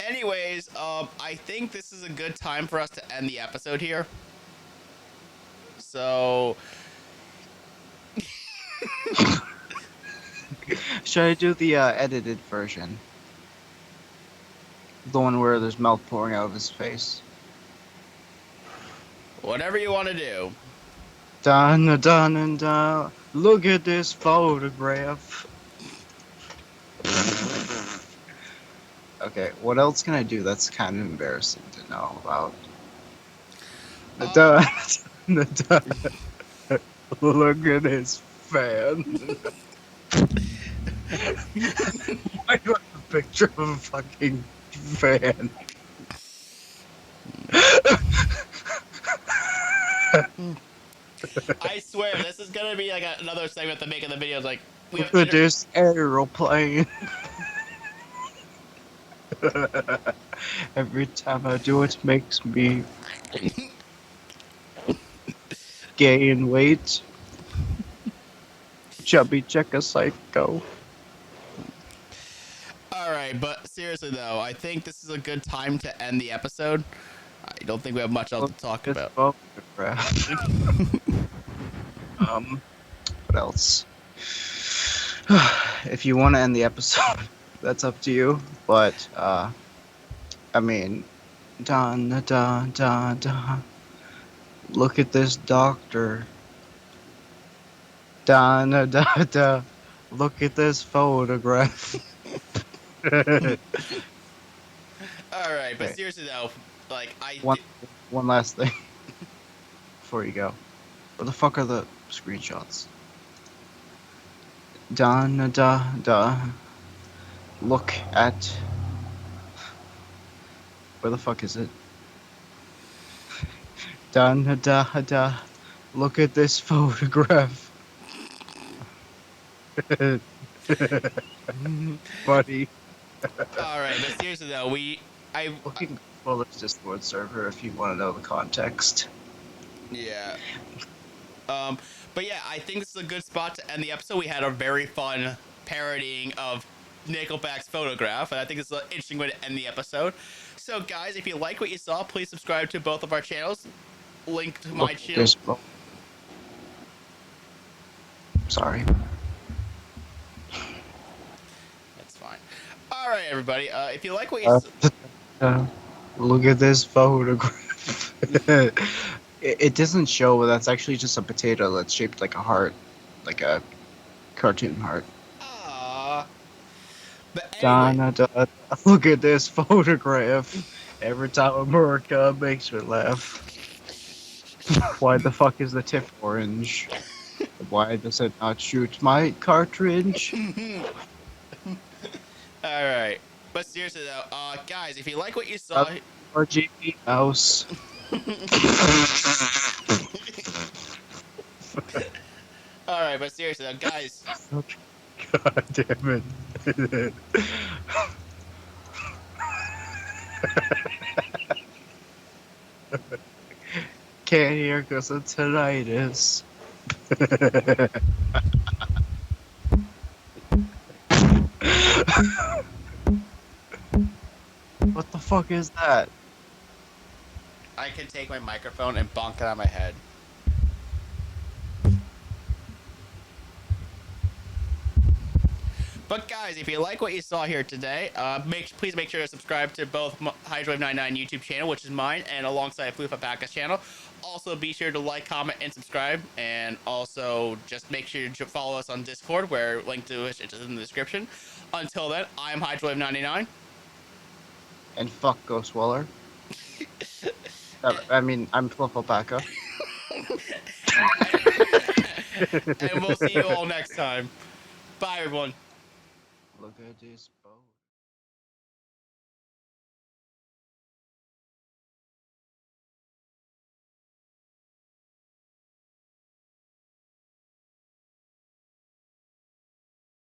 Anyways, I think this is a good time for us to end the episode here. So. Should I do the edited version? The one where there's mouth pouring out of his face. Whatever you want to do. Dun dun and dun. Look at this photograph. Okay, what else can I do that's kind of embarrassing to know about? Dun, dun. Look at this fan. Why do I have a picture of a fucking fan? I swear, this is gonna be like another segment to make in the videos. Like, we Look have at this aeroplane. Every time I do it, makes me gain weight. Chubby checker psycho. Alright, but seriously though, I think this is a good time to end the episode. I don't think we have much else to talk about. Photograph. What else? If you want to end the episode, that's up to you. But I mean, dun dun dun dun. Look at this doctor. Dun dun dun dun. Look at this photograph. Alright, but Okay. seriously though, like, One last thing before you go. Where the fuck are the screenshots? Dun dun dun. Look at. Where the fuck is it? Dun dun dun. Look at this photograph. Buddy. Alright, but seriously though, Looking for this Discord server if you want to know the context. yeah. But yeah, I think this is a good spot to end the episode. We had a very fun parodying of Nickelback's Photograph, and I think it's an interesting way to end the episode. So guys, if you like what you saw, please subscribe to both of our channels. Link to my channel. Sorry. That's fine. Alright, everybody. If you like what you saw... Look at this photograph. It doesn't show, but that's actually just a potato that's shaped like a heart. Like a cartoon heart. Aww. But anyway... Look at this photograph. Every time America makes me laugh. Why the fuck is the tip orange? Why does it not shoot my cartridge? Alright. But seriously though, guys, if you like what you saw... RGB mouse. Alright, but seriously though, guys... God damn it. Can't hear because of tinnitus. What the fuck is that? I can take my microphone and bonk it on my head. But guys, if you like what you saw here today, please make sure to subscribe to both Hydrowave99 YouTube channel, which is mine, and alongside FluufAlpaca's channel. Also, be sure to like, comment, and subscribe, and also just make sure to follow us on Discord, where link to it is in the description. Until then, I'm Hydrowave99. And fuck Ghost Waller. I mean, I'm FluufAlpaca. And we'll see you all next time. Bye, everyone. Look at this.